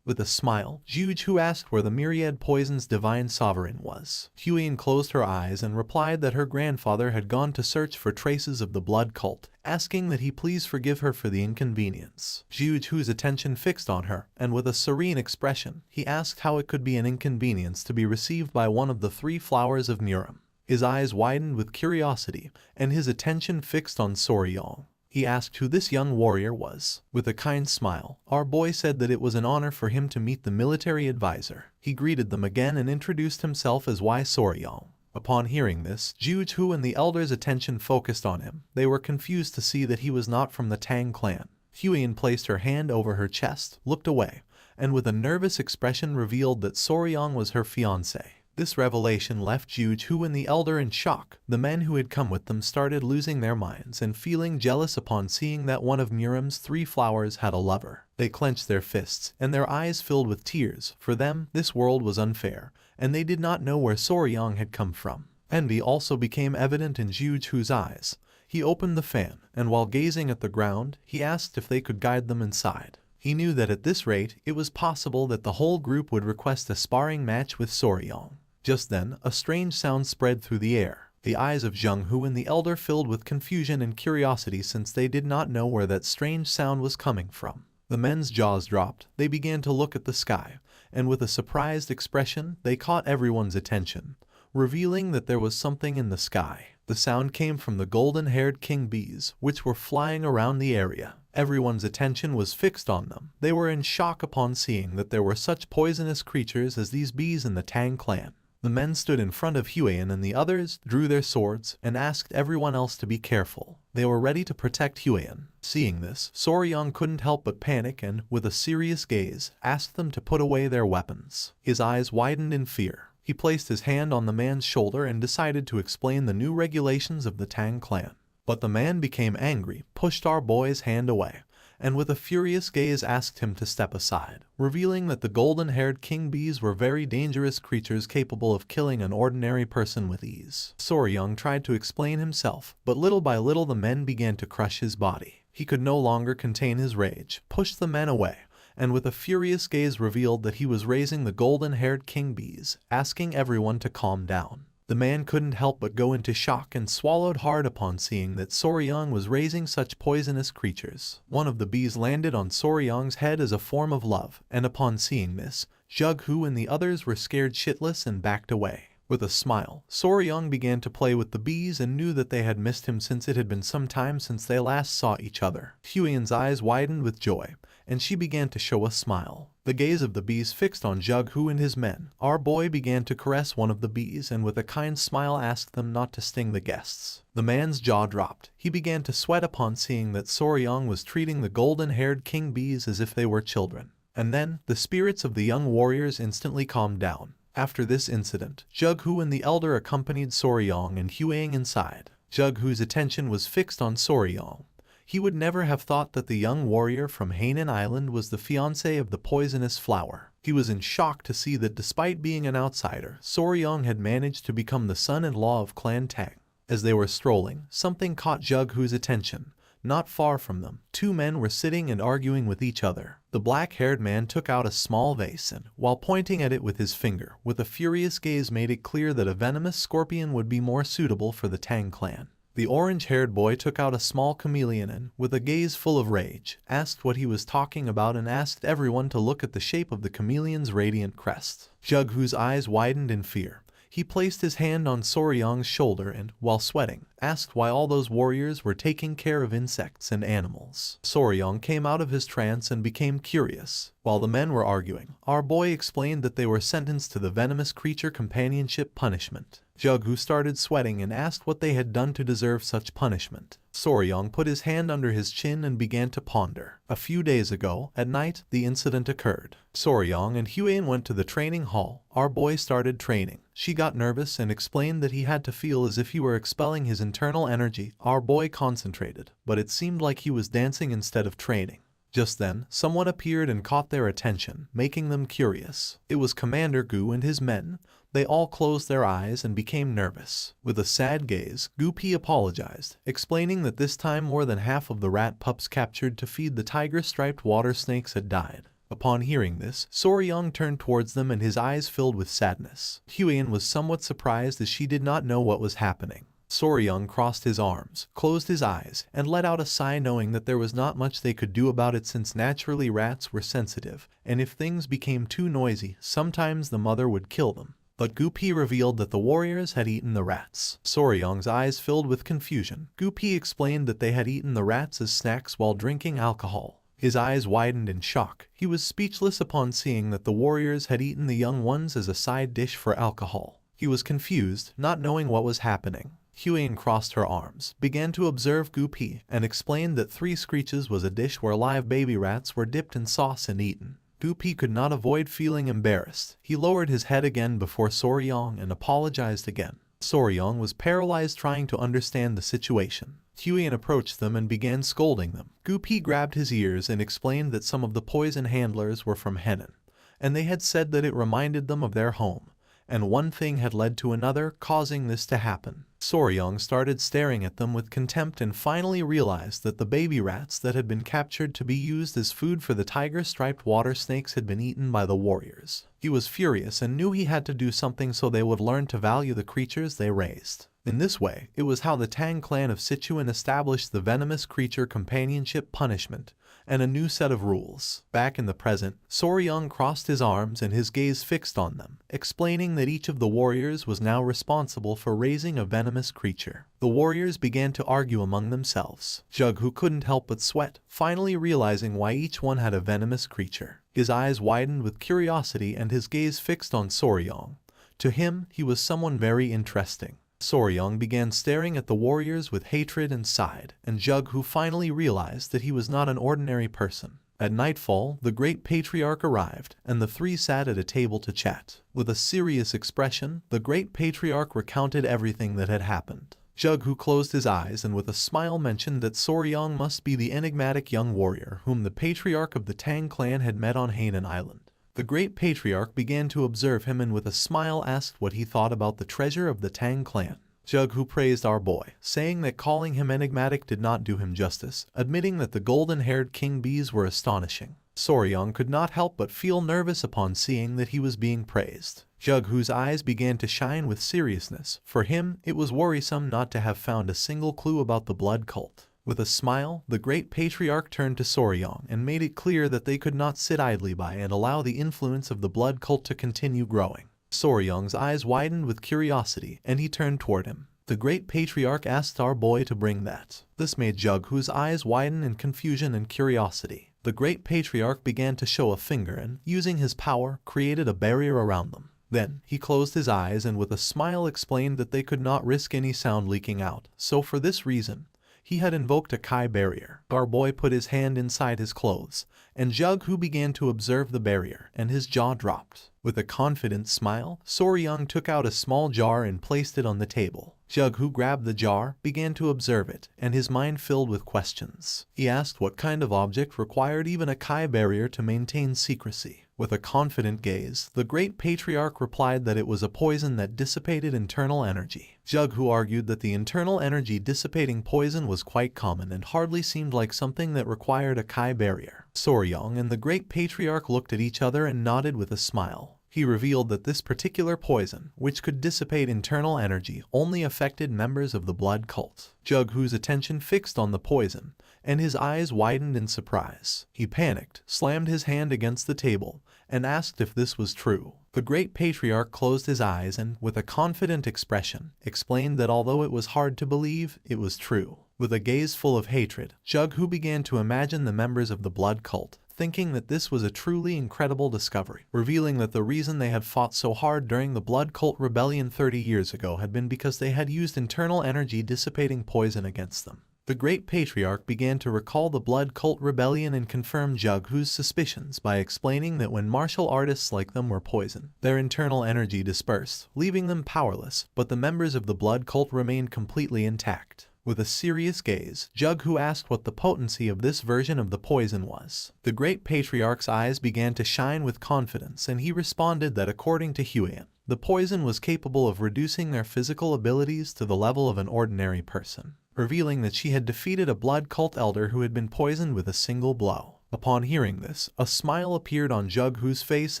With a smile, Juge Hu asked where the myriad poison's divine sovereign was. Huiyan closed her eyes and replied that her grandfather had gone to search for traces of the blood cult, asking that he please forgive her for the inconvenience. Juge Hu's attention fixed on her, and with a serene expression, he asked how it could be an inconvenience to be received by one of the 3 flowers of Muram. His eyes widened with curiosity, and his attention fixed on Soryong. He asked who this young warrior was. With a kind smile, our boy said that it was an honor for him to meet the military advisor. He greeted them again and introduced himself as Y Soryong. Upon hearing this, Juge Hu and the elders' attention focused on him. They were confused to see that he was not from the Tang clan. Huiyan placed her hand over her chest, looked away, and with a nervous expression revealed that Soryong was her fiancé. This revelation left Juge Hu and the elder in shock. The men who had come with them started losing their minds and feeling jealous upon seeing that one of Muram's 3 flowers had a lover. They clenched their fists, and their eyes filled with tears. For them, this world was unfair, and they did not know where Soryong had come from. Envy also became evident in Juge Hu's eyes. He opened the fan, and while gazing at the ground, he asked if they could guide them inside. He knew that at this rate, it was possible that the whole group would request a sparring match with Soryong. Just then, a strange sound spread through the air. The eyes of Zheng Hu and the elder filled with confusion and curiosity since they did not know where that strange sound was coming from. The men's jaws dropped. They began to look at the sky, and with a surprised expression, they caught everyone's attention, revealing that there was something in the sky. The sound came from the golden-haired king bees, which were flying around the area. Everyone's attention was fixed on them. They were in shock upon seeing that there were such poisonous creatures as these bees in the Tang clan. The men stood in front of Huiyan and the others drew their swords and asked everyone else to be careful. They were ready to protect Huiyan. Seeing this, Soryong couldn't help but panic and, with a serious gaze, asked them to put away their weapons. His eyes widened in fear. He placed his hand on the man's shoulder and decided to explain the new regulations of the Tang clan. But the man became angry, pushed our boy's hand away, and with a furious gaze asked him to step aside, revealing that the golden-haired king bees were very dangerous creatures capable of killing an ordinary person with ease. Soryong tried to explain himself, but little by little the men began to crush his body. He could no longer contain his rage, pushed the men away, and with a furious gaze revealed that he was raising the golden-haired king bees, asking everyone to calm down. The man couldn't help but go into shock and swallowed hard upon seeing that Soryong was raising such poisonous creatures. One of the bees landed on Soryong's head as a form of love, and upon seeing this, Zheng Hu and the others were scared shitless and backed away. With a smile, Soryong began to play with the bees and knew that they had missed him since it had been some time since they last saw each other. Huiyan's eyes widened with joy, and she began to show a smile. The gaze of the bees fixed on Zheng Hu and his men. Our boy began to caress one of the bees and with a kind smile asked them not to sting the guests. The man's jaw dropped. He began to sweat upon seeing that Soryong was treating the golden-haired king bees as if they were children. And then, the spirits of the young warriors instantly calmed down. After this incident, Jughu and the elder accompanied Soryong and Huang inside. Jughu's attention was fixed on Soryong. He would never have thought that the young warrior from Hainan Island was the fiancé of the poisonous flower. He was in shock to see that despite being an outsider, Soryong had managed to become the son-in-law of Clan Tang. As they were strolling, something caught Jughu's attention. Not far from them, two men were sitting and arguing with each other. The black-haired man took out a small vase and, while pointing at it with his finger, with a furious gaze made it clear that a venomous scorpion would be more suitable for the Tang clan. The orange-haired boy took out a small chameleon and, with a gaze full of rage, asked what he was talking about and asked everyone to look at the shape of the chameleon's radiant crest. Jughu's eyes widened in fear. He placed his hand on Soryong's shoulder and, while sweating, asked why all those warriors were taking care of insects and animals. Soryong came out of his trance and became curious. While the men were arguing, our boy explained that they were sentenced to the venomous creature companionship punishment. Jughu started sweating and asked what they had done to deserve such punishment. Soryong put his hand under his chin and began to ponder. A few days ago, at night, the incident occurred. Soryong and Huan went to the training hall. Our boy started training. She got nervous and explained that he had to feel as if he were expelling his internal energy. Our boy concentrated, but it seemed like he was dancing instead of training. Just then, someone appeared and caught their attention, making them curious. It was Commander Gu and his men. They all closed their eyes and became nervous. With a sad gaze, Gu Pi apologized, explaining that this time more than half of the rat pups captured to feed the tiger-striped water snakes had died. Upon hearing this, Soryong turned towards them and his eyes filled with sadness. Huan was somewhat surprised as she did not know what was happening. Soryong crossed his arms, closed his eyes, and let out a sigh knowing that there was not much they could do about it since naturally rats were sensitive, and if things became too noisy, sometimes the mother would kill them. But Gu Pi revealed that the warriors had eaten the rats. Soryong's eyes filled with confusion. Gu Pi explained that they had eaten the rats as snacks while drinking alcohol. His eyes widened in shock. He was speechless upon seeing that the warriors had eaten the young ones as a side dish for alcohol. He was confused, not knowing what was happening. Huan crossed her arms, began to observe Gu Pi, and explained that 3 screeches was a dish where live baby rats were dipped in sauce and eaten. Gu Pi could not avoid feeling embarrassed. He lowered his head again before Soryong and apologized again. Soryong was paralyzed trying to understand the situation. Huan approached them and began scolding them. Gu Pi grabbed his ears and explained that some of the poison handlers were from Henan, and they had said that it reminded them of their home, and one thing had led to another, causing this to happen. Soryong started staring at them with contempt and finally realized that the baby rats that had been captured to be used as food for the tiger-striped water snakes had been eaten by the warriors. He was furious and knew he had to do something so they would learn to value the creatures they raised. In this way, it was how the Tang clan of Sichuan established the venomous creature companionship punishment, and a new set of rules. Back in the present, Soryong crossed his arms and his gaze fixed on them, explaining that each of the warriors was now responsible for raising a venomous creature. The warriors began to argue among themselves. Jughu couldn't help but sweat, finally realizing why each one had a venomous creature. His eyes widened with curiosity and his gaze fixed on Soryong. To him, he was someone very interesting. Soryong began staring at the warriors with hatred and sighed, and Jughu finally realized that he was not an ordinary person. At nightfall, the great patriarch arrived, and the 3 sat at a table to chat. With a serious expression, the great patriarch recounted everything that had happened. Jughu closed his eyes and with a smile mentioned that Soryong must be the enigmatic young warrior whom the patriarch of the Tang clan had met on Hainan Island. The great patriarch began to observe him and with a smile asked what he thought about the treasure of the Tang clan. Jughu praised our boy, saying that calling him enigmatic did not do him justice, admitting that the golden-haired king bees were astonishing. Soryong could not help but feel nervous upon seeing that he was being praised. Jughu's eyes began to shine with seriousness. For him, it was worrisome not to have found a single clue about the blood cult. With a smile, the great patriarch turned to Soryong and made it clear that they could not sit idly by and allow the influence of the blood cult to continue growing. Soryong's eyes widened with curiosity, and he turned toward him. The great patriarch asked our boy to bring that. This made Jughu's eyes widen in confusion and curiosity. The great patriarch began to show a finger and, using his power, created a barrier around them. Then, he closed his eyes and with a smile explained that they could not risk any sound leaking out, so for this reason, He had invoked a Kai barrier. Our boy put his hand inside his clothes, and Jughu began to observe the barrier, and his jaw dropped. With a confident smile, Soryang took out a small jar and placed it on the table. Jughu grabbed the jar, began to observe it, and his mind filled with questions. He asked what kind of object required even a Kai barrier to maintain secrecy. With a confident gaze, the great patriarch replied that it was a poison that dissipated internal energy. Jughu argued that the internal energy dissipating poison was quite common and hardly seemed like something that required a Kai barrier. Soryang and the great patriarch looked at each other and nodded with a smile. He revealed that this particular poison, which could dissipate internal energy, only affected members of the blood cult. Jughu's attention fixed on the poison, and his eyes widened in surprise. He panicked, slammed his hand against the table, and asked if this was true. The great patriarch closed his eyes and, with a confident expression, explained that although it was hard to believe, it was true. With a gaze full of hatred, Jughu began to imagine the members of the blood cult, thinking that this was a truly incredible discovery, revealing that the reason they had fought so hard during the blood cult rebellion 30 years ago had been because they had used internal energy dissipating poison against them. The great patriarch began to recall the blood cult rebellion and confirm Jughu's suspicions by explaining that when martial artists like them were poisoned, their internal energy dispersed, leaving them powerless, but the members of the blood cult remained completely intact. With a serious gaze, Jughu asked what the potency of this version of the poison was. The great patriarch's eyes began to shine with confidence, and he responded that according to Huian, the poison was capable of reducing their physical abilities to the level of an ordinary person, revealing that she had defeated a blood cult elder who had been poisoned with a single blow. Upon hearing this, a smile appeared on Jughu's face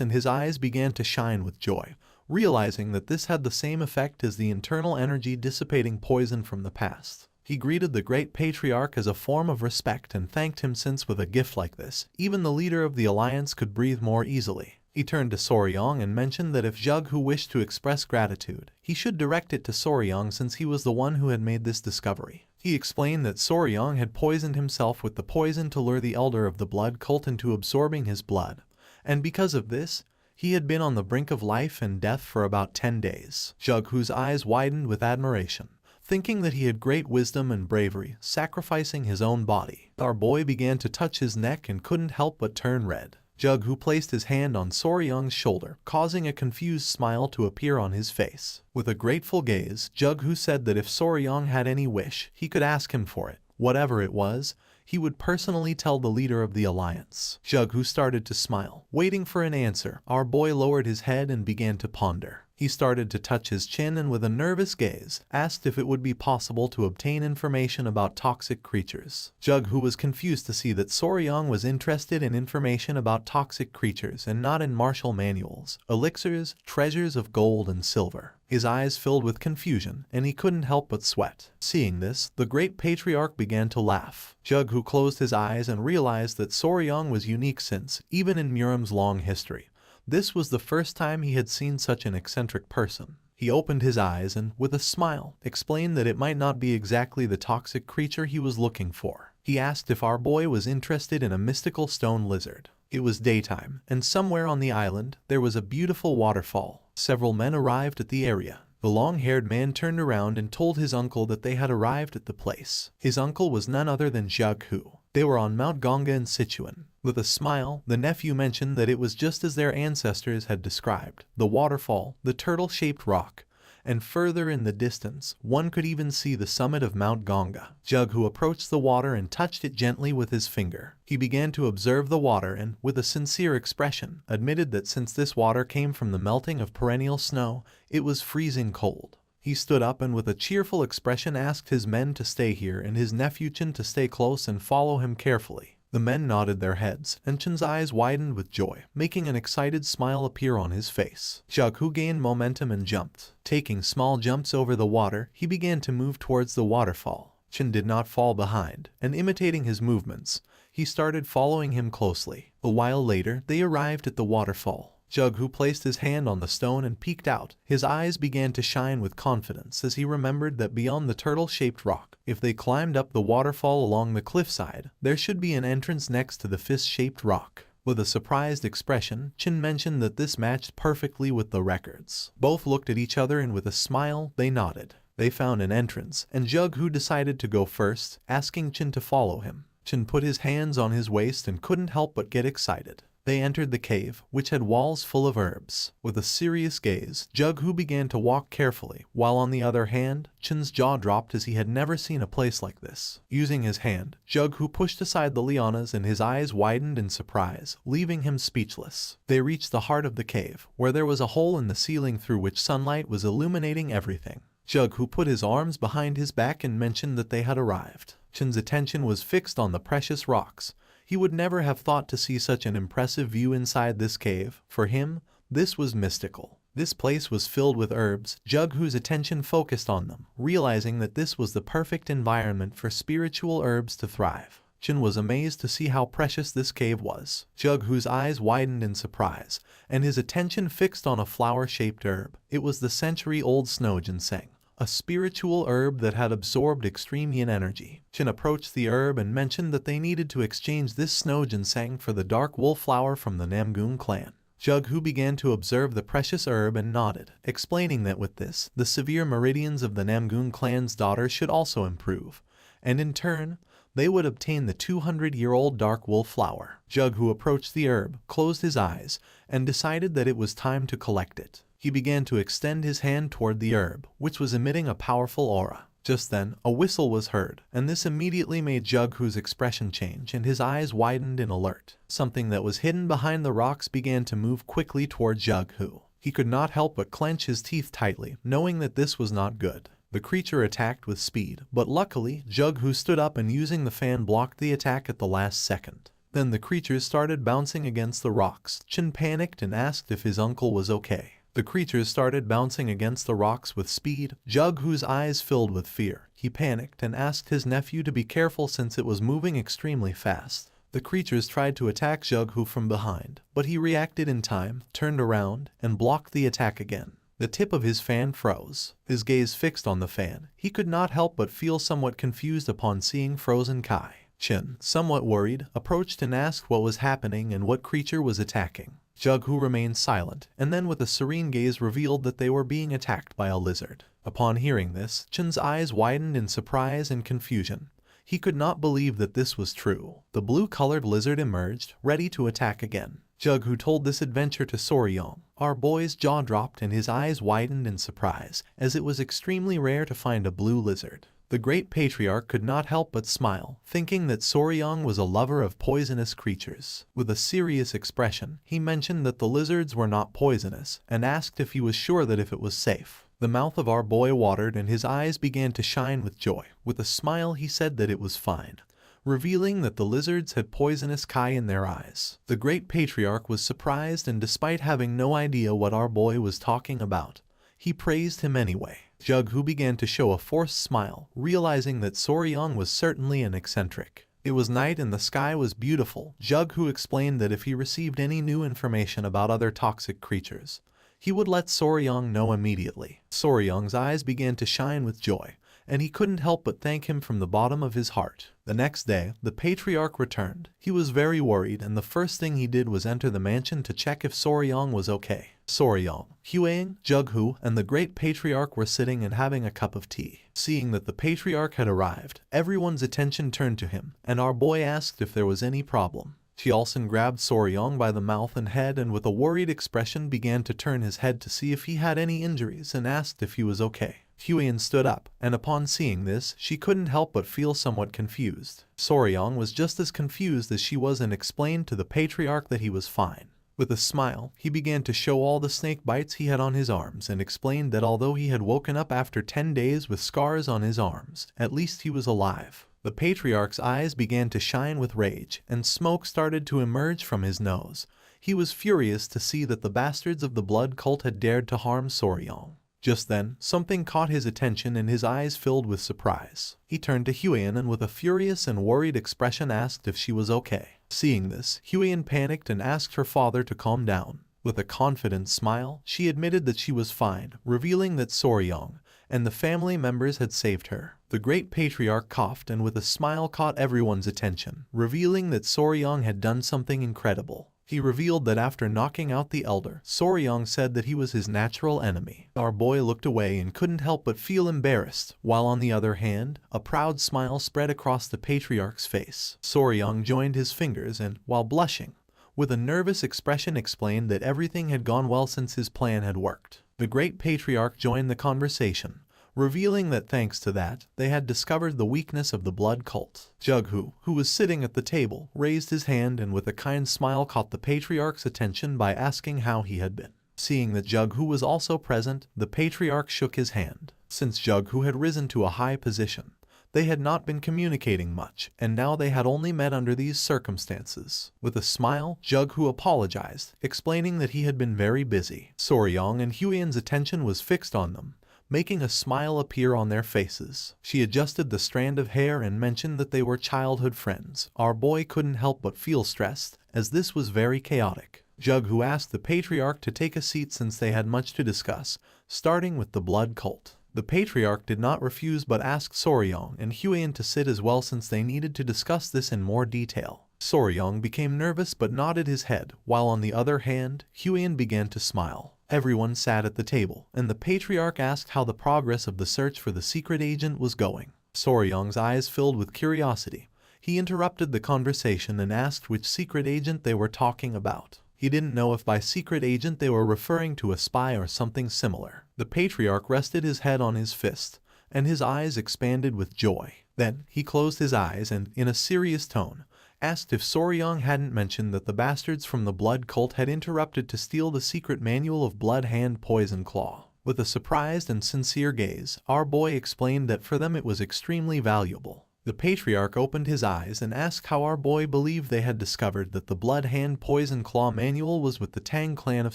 and his eyes began to shine with joy, realizing that this had the same effect as the internal energy dissipating poison from the past. He greeted the great patriarch as a form of respect and thanked him since with a gift like this, even the leader of the alliance could breathe more easily. He turned to Soryang and mentioned that if Jughu wished to express gratitude, he should direct it to Soryang since he was the one who had made this discovery. He explained that Soryang had poisoned himself with the poison to lure the elder of the blood cult into absorbing his blood, and because of this, he had been on the brink of life and death for about 10 days. Jughu's eyes widened with admiration, thinking that he had great wisdom and bravery, sacrificing his own body. Our boy began to touch his neck and couldn't help but turn red. Jughu placed his hand on Soryang's shoulder, causing a confused smile to appear on his face. With a grateful gaze, Jughu said that if Soryang had any wish, he could ask him for it. Whatever it was, he would personally tell the leader of the alliance. Jughu started to smile. Waiting for an answer, our boy lowered his head and began to ponder. He started to touch his chin and with a nervous gaze, asked if it would be possible to obtain information about toxic creatures. Jughu was confused to see that Soryang was interested in information about toxic creatures and not in martial manuals, elixirs, treasures of gold and silver. His eyes filled with confusion, and he couldn't help but sweat. Seeing this, the great patriarch began to laugh. Jughu closed his eyes and realized that Soryang was unique since, even in Muram's long history, this was the first time he had seen such an eccentric person. He opened his eyes and, with a smile, explained that it might not be exactly the toxic creature he was looking for. He asked if our boy was interested in a mystical stone lizard. It was daytime, and somewhere on the island, there was a beautiful waterfall. Several men arrived at the area. The long-haired man turned around and told his uncle that they had arrived at the place. His uncle was none other than Jughu. They were on Mount Ganga in Sichuan. With a smile, the nephew mentioned that it was just as their ancestors had described. The waterfall, the turtle-shaped rock, and further in the distance, one could even see the summit of Mount Ganga. Jughu approached the water and touched it gently with his finger. He began to observe the water and, with a sincere expression, admitted that since this water came from the melting of perennial snow, it was freezing cold. He stood up and with a cheerful expression asked his men to stay here and his nephew Chen to stay close and follow him carefully. The men nodded their heads, and Chen's eyes widened with joy, making an excited smile appear on his face. Jughu gained momentum and jumped. Taking small jumps over the water, he began to move towards the waterfall. Chen did not fall behind, and imitating his movements, he started following him closely. A while later, they arrived at the waterfall. Jughu placed his hand on the stone and peeked out. His eyes began to shine with confidence as he remembered that beyond the turtle-shaped rock, if they climbed up the waterfall along the cliffside, there should be an entrance next to the fist-shaped rock. With a surprised expression, Chen mentioned that this matched perfectly with the records. Both looked at each other and with a smile, they nodded. They found an entrance, and Jughu decided to go first, asking Chin to follow him. Chin put his hands on his waist and couldn't help but get excited. They entered the cave, which had walls full of herbs. With a serious gaze, Jughu began to walk carefully, while on the other hand, Chin's jaw dropped as he had never seen a place like this. Using his hand, Jughu pushed aside the lianas and his eyes widened in surprise, leaving him speechless. They reached the heart of the cave, where there was a hole in the ceiling through which sunlight was illuminating everything. Jughu put his arms behind his back and mentioned that they had arrived. Chin's attention was fixed on the precious rocks. He would never have thought to see such an impressive view inside this cave. For him, this was mystical. This place was filled with herbs. Jughu's attention focused on them, realizing that this was the perfect environment for spiritual herbs to thrive. Chin was amazed to see how precious this cave was. Jughu's eyes widened in surprise, and his attention fixed on a flower-shaped herb. It was the century-old snow ginseng, a spiritual herb that had absorbed extreme yin energy. Chin approached the herb and mentioned that they needed to exchange this snow ginseng for the dark wool flower from the Namgung clan. Jughu began to observe the precious herb and nodded, explaining that with this, the severe meridians of the Namgung clan's daughter should also improve, and in turn, they would obtain the 200-year-old dark wool flower. Jughu approached the herb, closed his eyes, and decided that it was time to collect it. He began to extend his hand toward the herb, which was emitting a powerful aura. Just then, a whistle was heard, and this immediately made Jughu's expression change and his eyes widened in alert. Something that was hidden behind the rocks began to move quickly toward Jughu. He could not help but clench his teeth tightly, knowing that this was not good. The creature attacked with speed, but luckily, Jughu stood up and using the fan blocked the attack at the last second. Then the creatures started bouncing against the rocks. Chin panicked and asked if his uncle was okay. The creatures started bouncing against the rocks with speed. Jughu's eyes filled with fear. He panicked and asked his nephew to be careful since it was moving extremely fast. The creatures tried to attack Jughu from behind, but he reacted in time, turned around, and blocked the attack again. The tip of his fan froze. His gaze fixed on the fan. He could not help but feel somewhat confused upon seeing frozen Kai. Chin, somewhat worried, approached and asked what was happening and what creature was attacking. Jughu remained silent, and then with a serene gaze revealed that they were being attacked by a lizard. Upon hearing this, Chin's eyes widened in surprise and confusion. He could not believe that this was true. The blue-colored lizard emerged, ready to attack again. Jughu told this adventure to Soryong. Our boy's jaw dropped and his eyes widened in surprise, as it was extremely rare to find a blue lizard. The great patriarch could not help but smile, thinking that Soryong was a lover of poisonous creatures. With a serious expression, he mentioned that the lizards were not poisonous, and asked if he was sure that if it was safe. The mouth of our boy watered and his eyes began to shine with joy. With a smile he said that it was fine, revealing that the lizards had poisonous Kai in their eyes. The great patriarch was surprised, and despite having no idea what our boy was talking about, he praised him anyway. Jughu began to show a forced smile, realizing that Soryong was certainly an eccentric. It was night and the sky was beautiful. Jughu explained that if he received any new information about other toxic creatures, he would let Soryong know immediately. Soryong's eyes began to shine with joy, and he couldn't help but thank him from the bottom of his heart. The next day, the patriarch returned. He was very worried, and the first thing he did was enter the mansion to check if Soryong was okay. Soryong, Huang, Jughu, and the great patriarch were sitting and having a cup of tea. Seeing that the patriarch had arrived, everyone's attention turned to him, and our boy asked if there was any problem. Tialson grabbed Soryong by the mouth and head and with a worried expression began to turn his head to see if he had any injuries and asked if he was okay. Huyen stood up, and upon seeing this, she couldn't help but feel somewhat confused. Soryong was just as confused as she was and explained to the patriarch that he was fine. With a smile, he began to show all the snake bites he had on his arms and explained that although he had woken up after 10 days with scars on his arms, at least he was alive. The patriarch's eyes began to shine with rage, and smoke started to emerge from his nose. He was furious to see that the bastards of the blood cult had dared to harm Soryong. Just then, something caught his attention and his eyes filled with surprise. He turned to Huyen and with a furious and worried expression asked if she was okay. Seeing this, Huyen panicked and asked her father to calm down. With a confident smile, she admitted that she was fine, revealing that Soryong and the family members had saved her. The great patriarch coughed and with a smile caught everyone's attention, revealing that Soryong had done something incredible. He revealed that after knocking out the elder, Soryong said that he was his natural enemy. Our boy looked away and couldn't help but feel embarrassed, while on the other hand, a proud smile spread across the patriarch's face. Soryong joined his fingers and, while blushing, with a nervous expression explained that everything had gone well since his plan had worked. The great patriarch joined the conversation, revealing that thanks to that, they had discovered the weakness of the blood cult. Jughu, who was sitting at the table, raised his hand and with a kind smile caught the patriarch's attention by asking how he had been. Seeing that Jughu was also present, the patriarch shook his hand. Since Jughu had risen to a high position, they had not been communicating much, and now they had only met under these circumstances. With a smile, Jughu apologized, explaining that he had been very busy. Soryong and Huiyan's attention was fixed on them, making a smile appear on their faces. She adjusted the strand of hair and mentioned that they were childhood friends. Our boy couldn't help but feel stressed, as this was very chaotic. Jughu asked the patriarch to take a seat since they had much to discuss, starting with the blood cult. The patriarch did not refuse but asked Soryong and Huiyan to sit as well since they needed to discuss this in more detail. Soryong became nervous but nodded his head, while on the other hand, Huiyan began to smile. Everyone sat at the table, and the patriarch asked how the progress of the search for the secret agent was going. Soryong's eyes filled with curiosity. He interrupted the conversation and asked which secret agent they were talking about. He didn't know if by secret agent they were referring to a spy or something similar. The patriarch rested his head on his fist, and his eyes expanded with joy. Then, he closed his eyes and, in a serious tone, asked if Soryong hadn't mentioned that the bastards from the blood cult had interrupted to steal the secret manual of Blood Hand Poison Claw. With a surprised and sincere gaze, our boy explained that for them it was extremely valuable. The patriarch opened his eyes and asked how our boy believed they had discovered that the Blood Hand Poison Claw manual was with the Tang clan of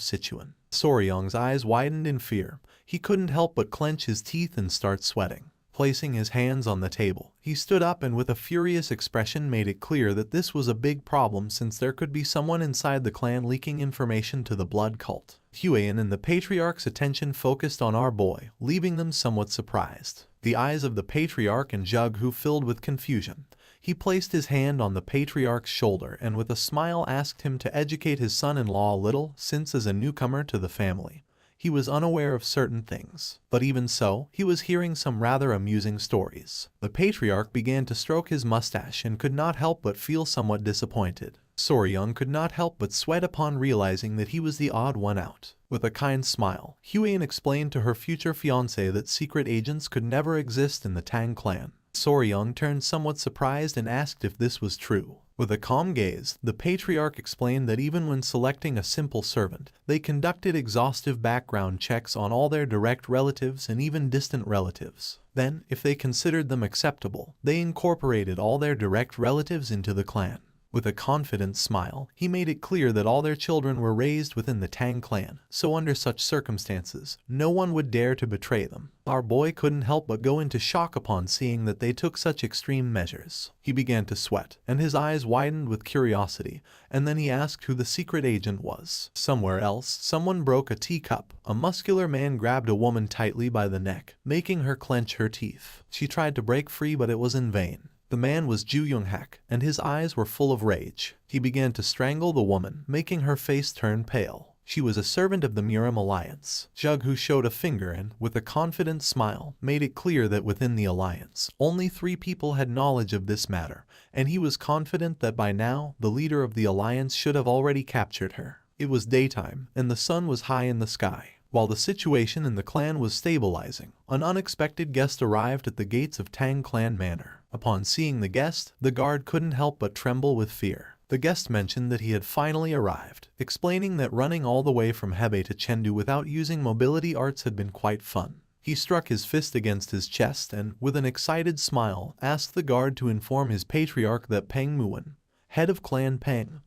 Sichuan. Soryong's eyes widened in fear. He couldn't help but clench his teeth and start sweating. Placing his hands on the table, he stood up and with a furious expression made it clear that this was a big problem since there could be someone inside the clan leaking information to the blood cult. Huiyan and the patriarch's attention focused on our boy, leaving them somewhat surprised. The eyes of the patriarch and Jughu filled with confusion. He placed his hand on the patriarch's shoulder and with a smile asked him to educate his son-in-law a little since as a newcomer to the family, he was unaware of certain things. But even so, he was hearing some rather amusing stories. The patriarch began to stroke his mustache and could not help but feel somewhat disappointed. Soryong could not help but sweat upon realizing that he was the odd one out. With a kind smile, Huiyan explained to her future fiancé that secret agents could never exist in the Tang clan. Soryong turned somewhat surprised and asked if this was true. With a calm gaze, the patriarch explained that even when selecting a simple servant, they conducted exhaustive background checks on all their direct relatives and even distant relatives. Then, if they considered them acceptable, they incorporated all their direct relatives into the clan. With a confident smile, he made it clear that all their children were raised within the Tang clan, so under such circumstances, no one would dare to betray them. Our boy couldn't help but go into shock upon seeing that they took such extreme measures. He began to sweat, and his eyes widened with curiosity, and then he asked who the secret agent was. Somewhere else, someone broke a teacup. A muscular man grabbed a woman tightly by the neck, making her clench her teeth. She tried to break free, but it was in vain. The man was Ju Yoonghak, and his eyes were full of rage. He began to strangle the woman, making her face turn pale. She was a servant of the Murim Alliance. Jughu showed a finger and, with a confident smile, made it clear that within the alliance, only 3 people had knowledge of this matter, and he was confident that by now, the leader of the alliance should have already captured her. It was daytime, and the sun was high in the sky. While the situation in the clan was stabilizing, an unexpected guest arrived at the gates of Tang Clan Manor. Upon seeing the guest, the guard couldn't help but tremble with fear. The guest mentioned that he had finally arrived, explaining that running all the way from Hebei to Chengdu without using mobility arts had been quite fun. He struck his fist against his chest and, with an excited smile, asked the guard to inform his patriarch that Peng Muan, head of Clan Peng,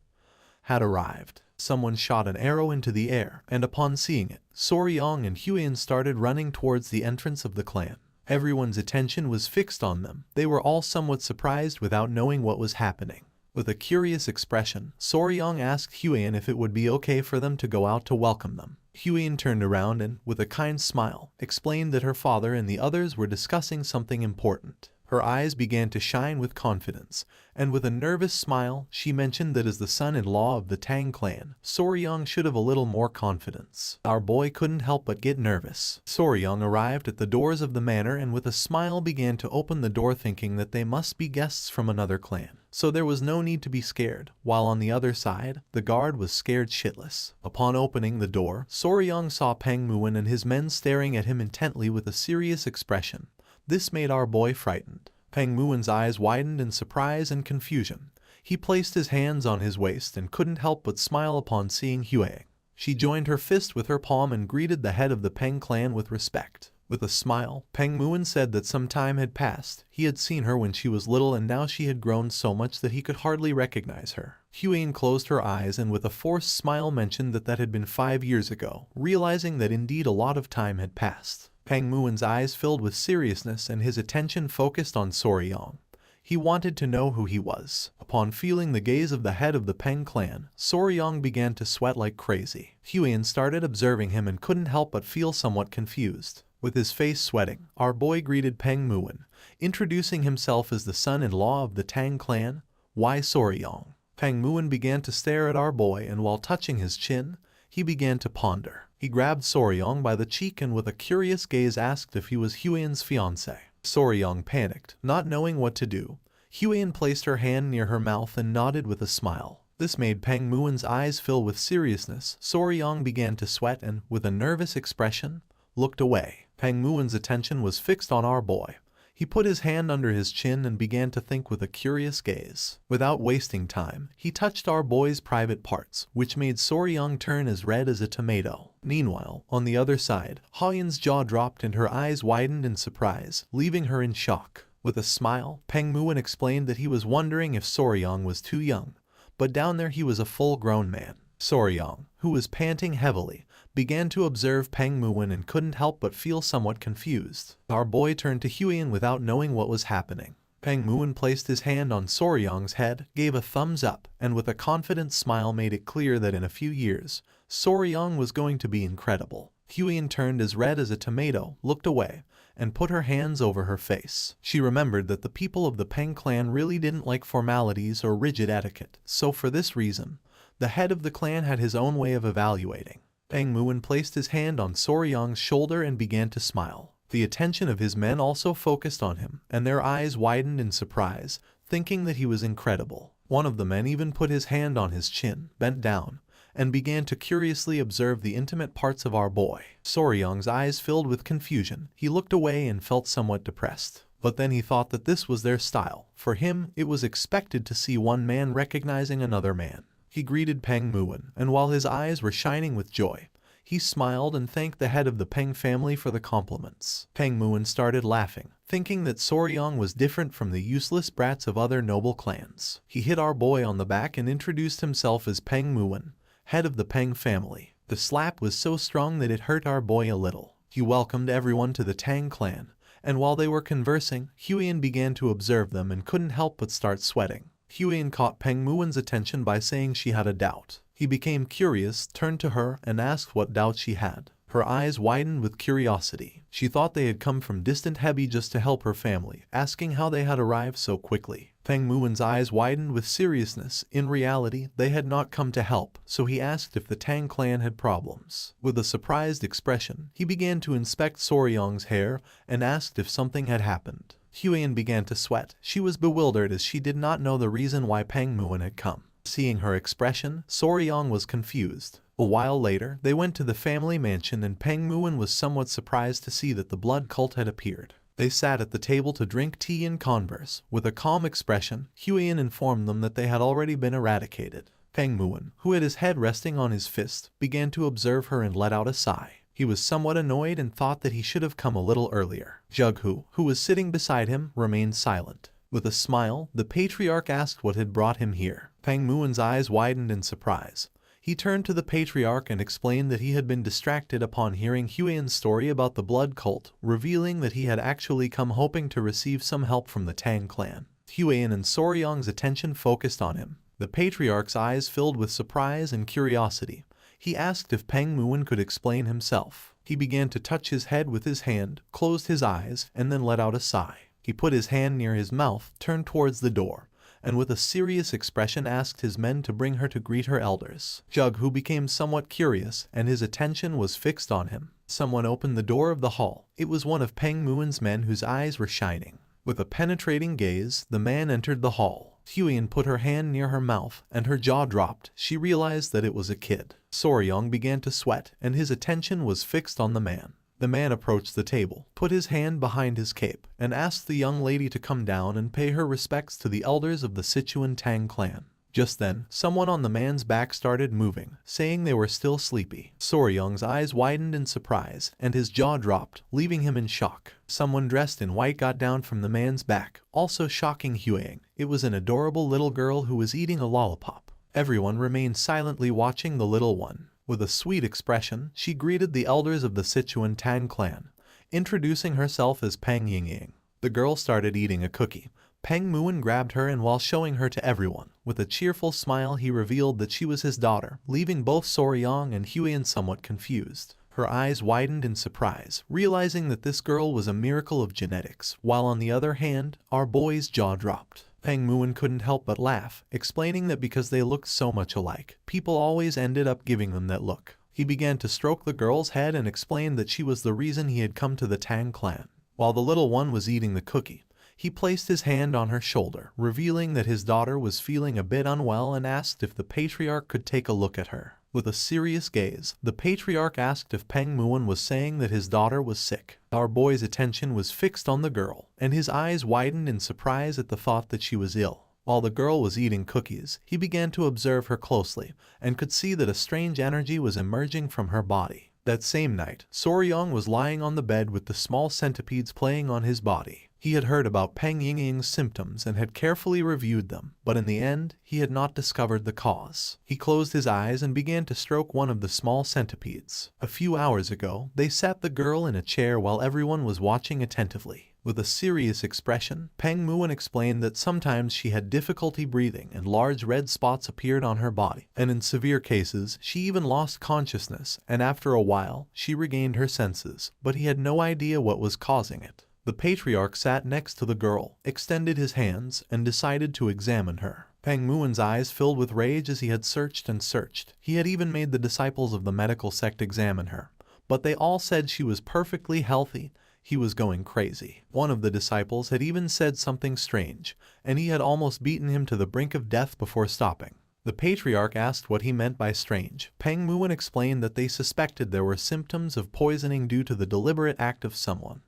had arrived. Someone shot an arrow into the air, and upon seeing it, Soryong and Huiyan started running towards the entrance of the clan. Everyone's attention was fixed on them. They were all somewhat surprised without knowing what was happening. With a curious expression, Soryong asked Huiyan if it would be okay for them to go out to welcome them. Huiyan turned around and, with a kind smile, explained that her father and the others were discussing something important. Her eyes began to shine with confidence, and with a nervous smile, she mentioned that as the son-in-law of the Tang clan, Soryang should have a little more confidence. Our boy couldn't help but get nervous. Soryang arrived at the doors of the manor and with a smile began to open the door, thinking that they must be guests from another clan. So there was no need to be scared, while on the other side, the guard was scared shitless. Upon opening the door, Soryang saw Peng Muin and his men staring at him intently with a serious expression. This made our boy frightened. Peng Muin's eyes widened in surprise and confusion. He placed his hands on his waist and couldn't help but smile upon seeing Huang. She joined her fist with her palm and greeted the head of the Peng clan with respect. With a smile, Peng Muin said that some time had passed. He had seen her when she was little and now she had grown so much that he could hardly recognize her. Huang closed her eyes and with a forced smile mentioned that had been 5 years ago, realizing that indeed a lot of time had passed. Peng Muin's eyes filled with seriousness and his attention focused on Soryang. He wanted to know who he was. Upon feeling the gaze of the head of the Peng clan, Soryang began to sweat like crazy. Huang started observing him and couldn't help but feel somewhat confused. With his face sweating, our boy greeted Peng Muin, introducing himself as the son-in-law of the Tang clan. Why Soryang? Peng Muin began to stare at our boy and while touching his chin, he began to ponder. He grabbed Soryang by the cheek and with a curious gaze asked if he was Huang's fiancé. Soryang panicked, not knowing what to do. Huang placed her hand near her mouth and nodded with a smile. This made Peng Muin's eyes fill with seriousness. Soryang began to sweat and, with a nervous expression, looked away. Peng Muin's attention was fixed on our boy. He put his hand under his chin and began to think with a curious gaze. Without wasting time, he touched our boy's private parts, which made Soryang turn as red as a tomato. Meanwhile, on the other side, Huang's jaw dropped and her eyes widened in surprise, leaving her in shock. With a smile, Peng Muin explained that he was wondering if Soryang was too young, but down there he was a full-grown man. Soryang, who was panting heavily, began to observe Peng Muin and couldn't help but feel somewhat confused. Our boy turned to Huang without knowing what was happening. Peng Muin placed his hand on Soryang's head, gave a thumbs up, and with a confident smile made it clear that in a few years, Soryang was going to be incredible. Huang turned as red as a tomato, looked away, and put her hands over her face. She remembered that the people of the Peng clan really didn't like formalities or rigid etiquette, so for this reason, the head of the clan had his own way of evaluating. Peng Muin placed his hand on Soryang's shoulder and began to smile. The attention of his men also focused on him, and their eyes widened in surprise, thinking that he was incredible. One of the men even put his hand on his chin, bent down, and began to curiously observe the intimate parts of our boy. Soryang's eyes filled with confusion. He looked away and felt somewhat depressed. But then he thought that this was their style. For him, it was expected to see one man recognizing another man. He greeted Peng Muin, and while his eyes were shining with joy, he smiled and thanked the head of the Peng family for the compliments. Peng Muin started laughing, thinking that Soryang was different from the useless brats of other noble clans. He hit our boy on the back and introduced himself as Peng Muin, head of the Peng family. The slap was so strong that it hurt our boy a little. He welcomed everyone to the Tang clan, and while they were conversing, Huang began to observe them and couldn't help but start sweating. Huang caught Peng Muin's attention by saying she had a doubt. He became curious, turned to her, and asked what doubt she had. Her eyes widened with curiosity. She thought they had come from distant Hebi just to help her family, asking how they had arrived so quickly. Peng Muin's eyes widened with seriousness. In reality, they had not come to help, so he asked if the Tang clan had problems. With a surprised expression, he began to inspect Soryang's hair and asked if something had happened. Huang began to sweat. She was bewildered as she did not know the reason why Peng Muin had come. Seeing her expression, Soryang was confused. A while later, they went to the family mansion and Peng Muin was somewhat surprised to see that the blood cult had appeared. They sat at the table to drink tea and converse. With a calm expression, Huang informed them that they had already been eradicated. Peng Muin, who had his head resting on his fist, began to observe her and let out a sigh. He was somewhat annoyed and thought that he should have come a little earlier. Jughu, who was sitting beside him, remained silent. With a smile, the patriarch asked what had brought him here. Peng Muin's eyes widened in surprise. He turned to the patriarch and explained that he had been distracted upon hearing Huang's story about the blood cult, revealing that he had actually come hoping to receive some help from the Tang clan. Huang and Soryang's attention focused on him. The patriarch's eyes filled with surprise and curiosity. He asked if Peng Muin could explain himself. He began to touch his head with his hand, closed his eyes, and then let out a sigh. He put his hand near his mouth, turned towards the door, and with a serious expression asked his men to bring her to greet her elders. Jug, who became somewhat curious, and his attention was fixed on him. Someone opened the door of the hall. It was one of Peng Muin's men whose eyes were shining. With a penetrating gaze, the man entered the hall. Huyen put her hand near her mouth, and her jaw dropped. She realized that it was a kid. Soryong began to sweat, and his attention was fixed on the man. The man approached the table, put his hand behind his cape, and asked the young lady to come down and pay her respects to the elders of the Sichuan Tang clan. Just then, someone on the man's back started moving, saying they were still sleepy. Soryong's eyes widened in surprise, and his jaw dropped, leaving him in shock. Someone dressed in white got down from the man's back, also shocking Huyen. It was an adorable little girl who was eating a lollipop. Everyone remained silently watching the little one. With a sweet expression, she greeted the elders of the Sichuan Tang clan, introducing herself as Peng Yingying. The girl started eating a cookie. Peng Muin grabbed her, and while showing her to everyone, with a cheerful smile he revealed that she was his daughter, leaving both Soryong and Huyen somewhat confused. Her eyes widened in surprise, realizing that this girl was a miracle of genetics, while on the other hand, our boy's jaw dropped. Peng Muin couldn't help but laugh, explaining that because they looked so much alike, people always ended up giving them that look. He began to stroke the girl's head and explained that she was the reason he had come to the Tang clan. While the little one was eating the cookie, he placed his hand on her shoulder, revealing that his daughter was feeling a bit unwell and asked if the patriarch could take a look at her. With a serious gaze, the patriarch asked if Peng Muin was saying that his daughter was sick. Our boy's attention was fixed on the girl, and his eyes widened in surprise at the thought that she was ill. While the girl was eating cookies, he began to observe her closely, and could see that a strange energy was emerging from her body. That same night, Soryong was lying on the bed with the small centipedes playing on his body. He had heard about Peng Yingying's symptoms and had carefully reviewed them, but in the end, he had not discovered the cause. He closed his eyes and began to stroke one of the small centipedes. A few hours ago, they sat the girl in a chair while everyone was watching attentively. With a serious expression, Peng Muin explained that sometimes she had difficulty breathing and large red spots appeared on her body, and in severe cases, she even lost consciousness, and after a while, she regained her senses, but he had no idea what was causing it. The patriarch sat next to the girl, extended his hands, and decided to examine her. Peng Muin's eyes filled with rage as he had searched and searched. He had even made the disciples of the medical sect examine her, but they all said she was perfectly healthy. He was going crazy. One of the disciples had even said something strange, and he had almost beaten him to the brink of death before stopping. The patriarch asked what he meant by strange. Peng Muin explained that they suspected there were symptoms of poisoning due to the deliberate act of someone,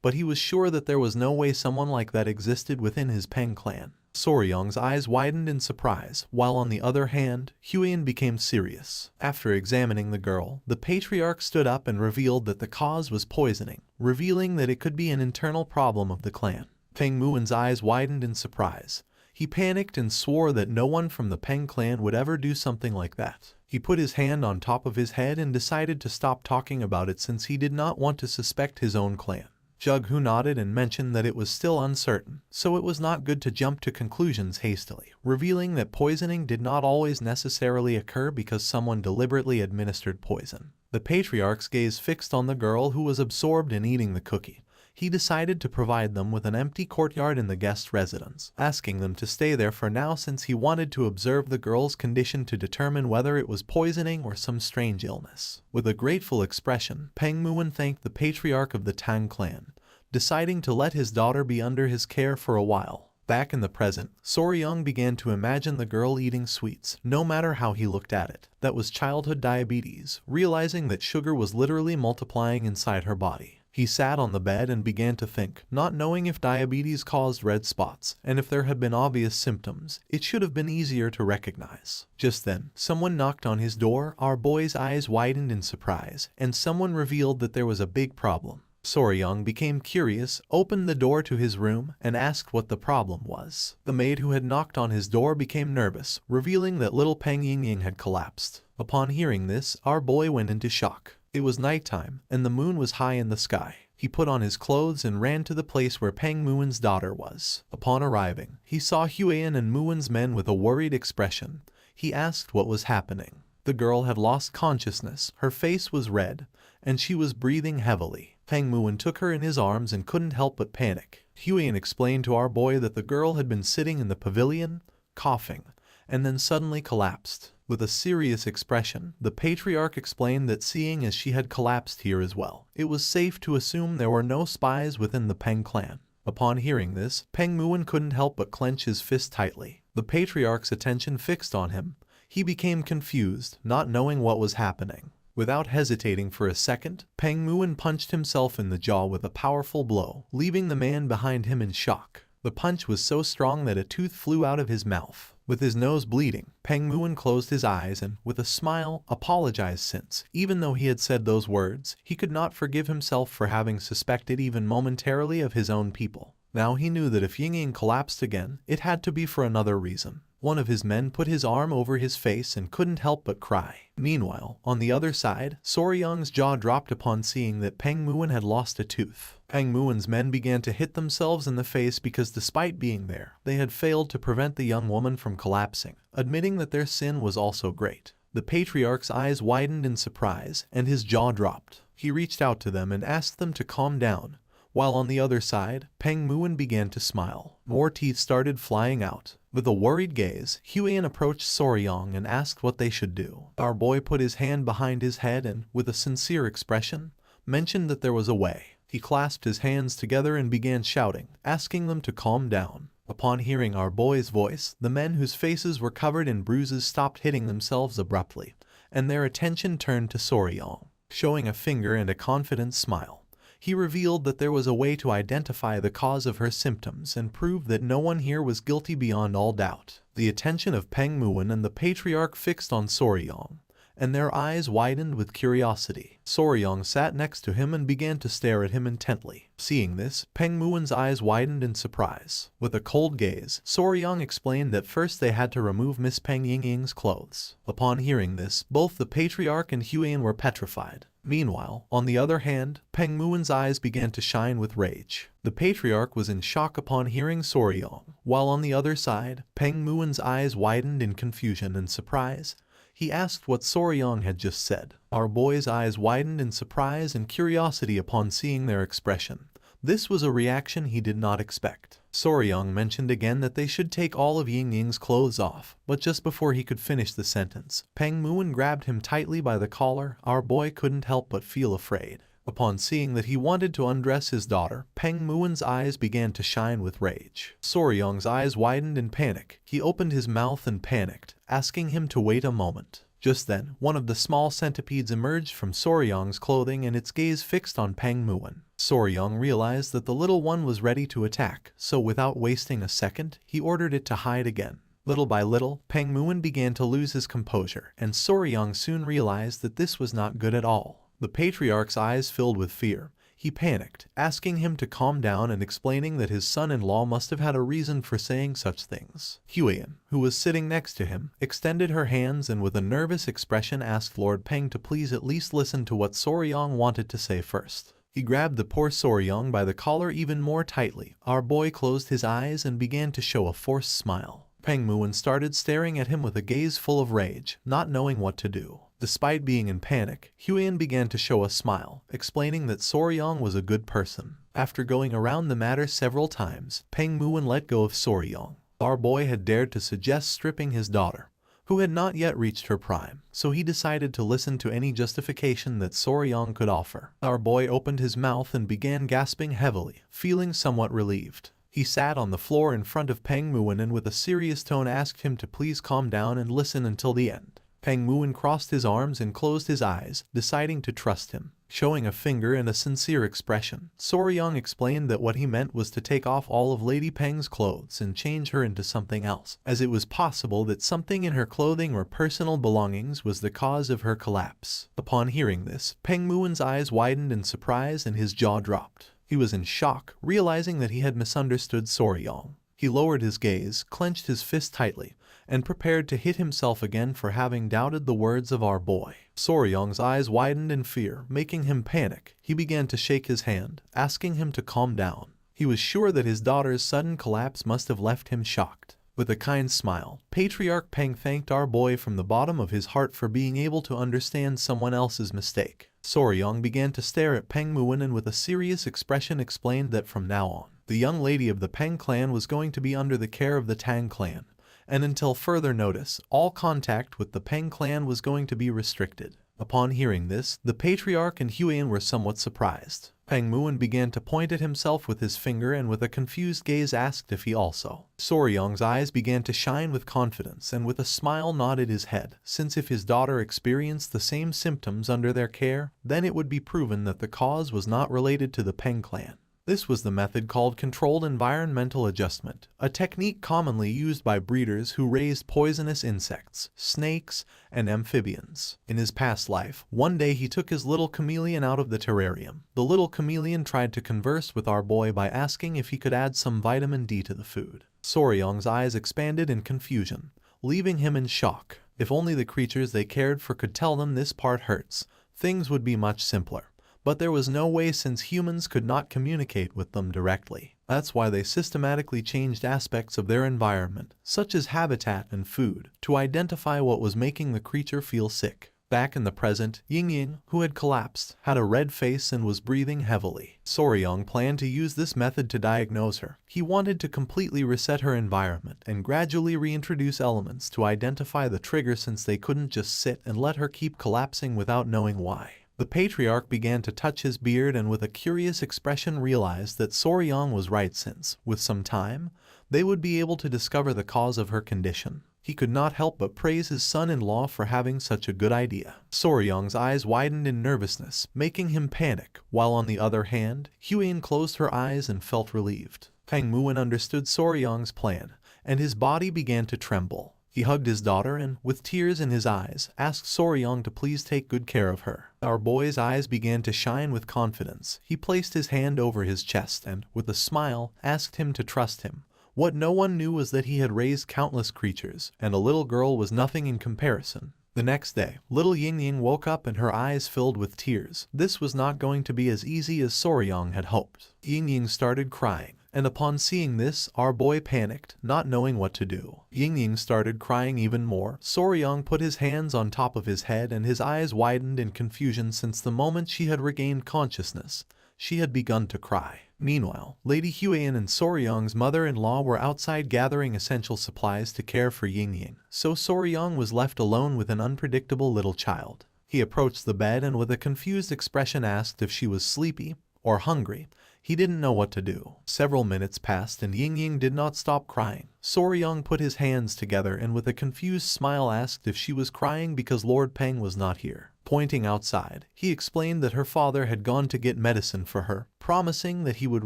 but he was sure that there was no way someone like that existed within his Peng clan. Soryong's eyes widened in surprise, while on the other hand, Huyen became serious. After examining the girl, the patriarch stood up and revealed that the cause was poisoning, revealing that it could be an internal problem of the clan. Peng Muin's eyes widened in surprise. He panicked and swore that no one from the Peng clan would ever do something like that. He put his hand on top of his head and decided to stop talking about it since he did not want to suspect his own clan. Jug, who nodded and mentioned that it was still uncertain, so it was not good to jump to conclusions hastily, revealing that poisoning did not always necessarily occur because someone deliberately administered poison. The patriarch's gaze fixed on the girl who was absorbed in eating the cookie. He decided to provide them with an empty courtyard in the guest residence, asking them to stay there for now since he wanted to observe the girl's condition to determine whether it was poisoning or some strange illness. With a grateful expression, Peng Muin thanked the patriarch of the Tang clan, deciding to let his daughter be under his care for a while. Back in the present, Soryong began to imagine the girl eating sweets, no matter how he looked at it. That was childhood diabetes, realizing that sugar was literally multiplying inside her body. He sat on the bed and began to think, not knowing if diabetes caused red spots, and if there had been obvious symptoms, it should have been easier to recognize. Just then, someone knocked on his door. Our boy's eyes widened in surprise, and someone revealed that there was a big problem. Soryong became curious, opened the door to his room, and asked what the problem was. The maid who had knocked on his door became nervous, revealing that little Peng Yingying had collapsed. Upon hearing this, our boy went into shock. It was nighttime, and the moon was high in the sky. He put on his clothes and ran to the place where Peng Muin's daughter was. Upon arriving, he saw Huyen and Muin's men with a worried expression. He asked what was happening. The girl had lost consciousness, her face was red, and she was breathing heavily. Peng Muin took her in his arms and couldn't help but panic. Huian explained to our boy that the girl had been sitting in the pavilion, coughing, and then suddenly collapsed. With a serious expression, the patriarch explained that seeing as she had collapsed here as well, it was safe to assume there were no spies within the Peng clan. Upon hearing this, Peng Muin couldn't help but clench his fist tightly. The patriarch's attention fixed on him. He became confused, not knowing what was happening. Without hesitating for a second, Peng Muin punched himself in the jaw with a powerful blow, leaving the man behind him in shock. The punch was so strong that a tooth flew out of his mouth. With his nose bleeding, Peng Muin closed his eyes and, with a smile, apologized since, even though he had said those words, he could not forgive himself for having suspected even momentarily of his own people. Now he knew that if Ying collapsed again, it had to be for another reason. One of his men put his arm over his face and couldn't help but cry. Meanwhile, on the other side, Soryang's jaw dropped upon seeing that Peng Muin had lost a tooth. Peng Muin's men began to hit themselves in the face because despite being there, they had failed to prevent the young woman from collapsing, admitting that their sin was also great. The patriarch's eyes widened in surprise, and his jaw dropped. He reached out to them and asked them to calm down. While on the other side, Peng Muin began to smile. More teeth started flying out. With a worried gaze, Huian approached Soryang and asked what they should do. Our boy put his hand behind his head and, with a sincere expression, mentioned that there was a way. He clasped his hands together and began shouting, asking them to calm down. Upon hearing our boy's voice, the men whose faces were covered in bruises stopped hitting themselves abruptly, and their attention turned to Soryang. Showing a finger and a confident smile, he revealed that there was a way to identify the cause of her symptoms and prove that no one here was guilty beyond all doubt. The attention of Peng Muin and the patriarch fixed on Soryang, and their eyes widened with curiosity. Soryang sat next to him and began to stare at him intently. Seeing this, Peng Muin's eyes widened in surprise. With a cold gaze, Soryang explained that first they had to remove Miss Peng Yingying's clothes. Upon hearing this, both the patriarch and Huian were petrified. Meanwhile, on the other hand, Peng Muin's eyes began to shine with rage. The patriarch was in shock upon hearing Soryang, while on the other side, Peng Muin's eyes widened in confusion and surprise. He asked what Soryang had just said. Our boy's eyes widened in surprise and curiosity upon seeing their expression. This was a reaction he did not expect. Soryang mentioned again that they should take all of Yingying's clothes off, but just before he could finish the sentence, Peng Muin grabbed him tightly by the collar. Our boy couldn't help but feel afraid. Upon seeing that he wanted to undress his daughter, Peng Muin's eyes began to shine with rage. Soryang's eyes widened in panic. He opened his mouth and panicked, asking him to wait a moment. Just then, one of the small centipedes emerged from Soryang's clothing and its gaze fixed on Peng Muin. Soryang realized that the little one was ready to attack, so without wasting a second, he ordered it to hide again. Little by little, Peng Muin began to lose his composure, and Soryang soon realized that this was not good at all. The patriarch's eyes filled with fear. He panicked, asking him to calm down and explaining that his son-in-law must have had a reason for saying such things. Huian, who was sitting next to him, extended her hands and with a nervous expression asked Lord Peng to please at least listen to what Soryang wanted to say first. He grabbed the poor Soryang by the collar even more tightly. Our boy closed his eyes and began to show a forced smile. Peng Muin started staring at him with a gaze full of rage, not knowing what to do. Despite being in panic, Huian began to show a smile, explaining that Soryang was a good person. After going around the matter several times, Peng Muin let go of Soryang. Our boy had dared to suggest stripping his daughter, who had not yet reached her prime, so he decided to listen to any justification that Soryang could offer. Our boy opened his mouth and began gasping heavily, feeling somewhat relieved. He sat on the floor in front of Peng Muin and with a serious tone asked him to please calm down and listen until the end. Peng Muin crossed his arms and closed his eyes, deciding to trust him. Showing a finger and a sincere expression, Soryang explained that what he meant was to take off all of Lady Peng's clothes and change her into something else, as it was possible that something in her clothing or personal belongings was the cause of her collapse. Upon hearing this, Peng Muin's eyes widened in surprise and his jaw dropped. He was in shock, realizing that he had misunderstood Soryang. He lowered his gaze, clenched his fist tightly, and prepared to hit himself again for having doubted the words of our boy. Soryang's eyes widened in fear, making him panic. He began to shake his hand, asking him to calm down. He was sure that his daughter's sudden collapse must have left him shocked. With a kind smile, Patriarch Peng thanked our boy from the bottom of his heart for being able to understand someone else's mistake. Soryang began to stare at Peng Muin and with a serious expression explained that from now on, The young lady of the Peng clan was going to be under the care of the Tang clan, and until further notice, all contact with the Peng clan was going to be restricted. Upon hearing this, the patriarch and Huan were somewhat surprised. Peng Muan began to point at himself with his finger and with a confused gaze asked if he also. Soryong's eyes began to shine with confidence and with a smile nodded his head, since if his daughter experienced the same symptoms under their care, then it would be proven that the cause was not related to the Peng clan. This was the method called controlled environmental adjustment, a technique commonly used by breeders who raised poisonous insects, snakes, and amphibians. In his past life, one day he took his little chameleon out of the terrarium. The little chameleon tried to converse with our boy by asking if he could add some vitamin D to the food. Soryong's eyes expanded in confusion, leaving him in shock. If only the creatures they cared for could tell them this part hurts, things would be much simpler. But there was no way since humans could not communicate with them directly. That's why they systematically changed aspects of their environment, such as habitat and food, to identify what was making the creature feel sick. Back in the present, Ying, who had collapsed, had a red face and was breathing heavily. Soryong planned to use this method to diagnose her. He wanted to completely reset her environment and gradually reintroduce elements to identify the trigger since they couldn't just sit and let her keep collapsing without knowing why. The patriarch began to touch his beard and with a curious expression realized that Soryong was right since, with some time, they would be able to discover the cause of her condition. He could not help but praise his son-in-law for having such a good idea. Soryong's eyes widened in nervousness, making him panic, while on the other hand, Huan closed her eyes and felt relieved. Peng Muan understood Soryong's plan, and his body began to tremble. He hugged his daughter and, with tears in his eyes, asked Soryong to please take good care of her. Our boy's eyes began to shine with confidence. He placed his hand over his chest and, with a smile, asked him to trust him. What no one knew was that he had raised countless creatures, and a little girl was nothing in comparison. The next day, little Ying woke up and her eyes filled with tears. This was not going to be as easy as Soryong had hoped. Ying started crying, and upon seeing this, our boy panicked, not knowing what to do. Ying started crying even more. Soryong put his hands on top of his head and his eyes widened in confusion since the moment she had regained consciousness, she had begun to cry. Meanwhile, Lady Huan and Soryong's mother-in-law were outside gathering essential supplies to care for Ying, so Soryong was left alone with an unpredictable little child. He approached the bed and with a confused expression asked if she was sleepy or hungry. He didn't know what to do. Several minutes passed and Ying did not stop crying. Soryong put his hands together and with a confused smile asked if she was crying because Lord Peng was not here. Pointing outside, he explained that her father had gone to get medicine for her, promising that he would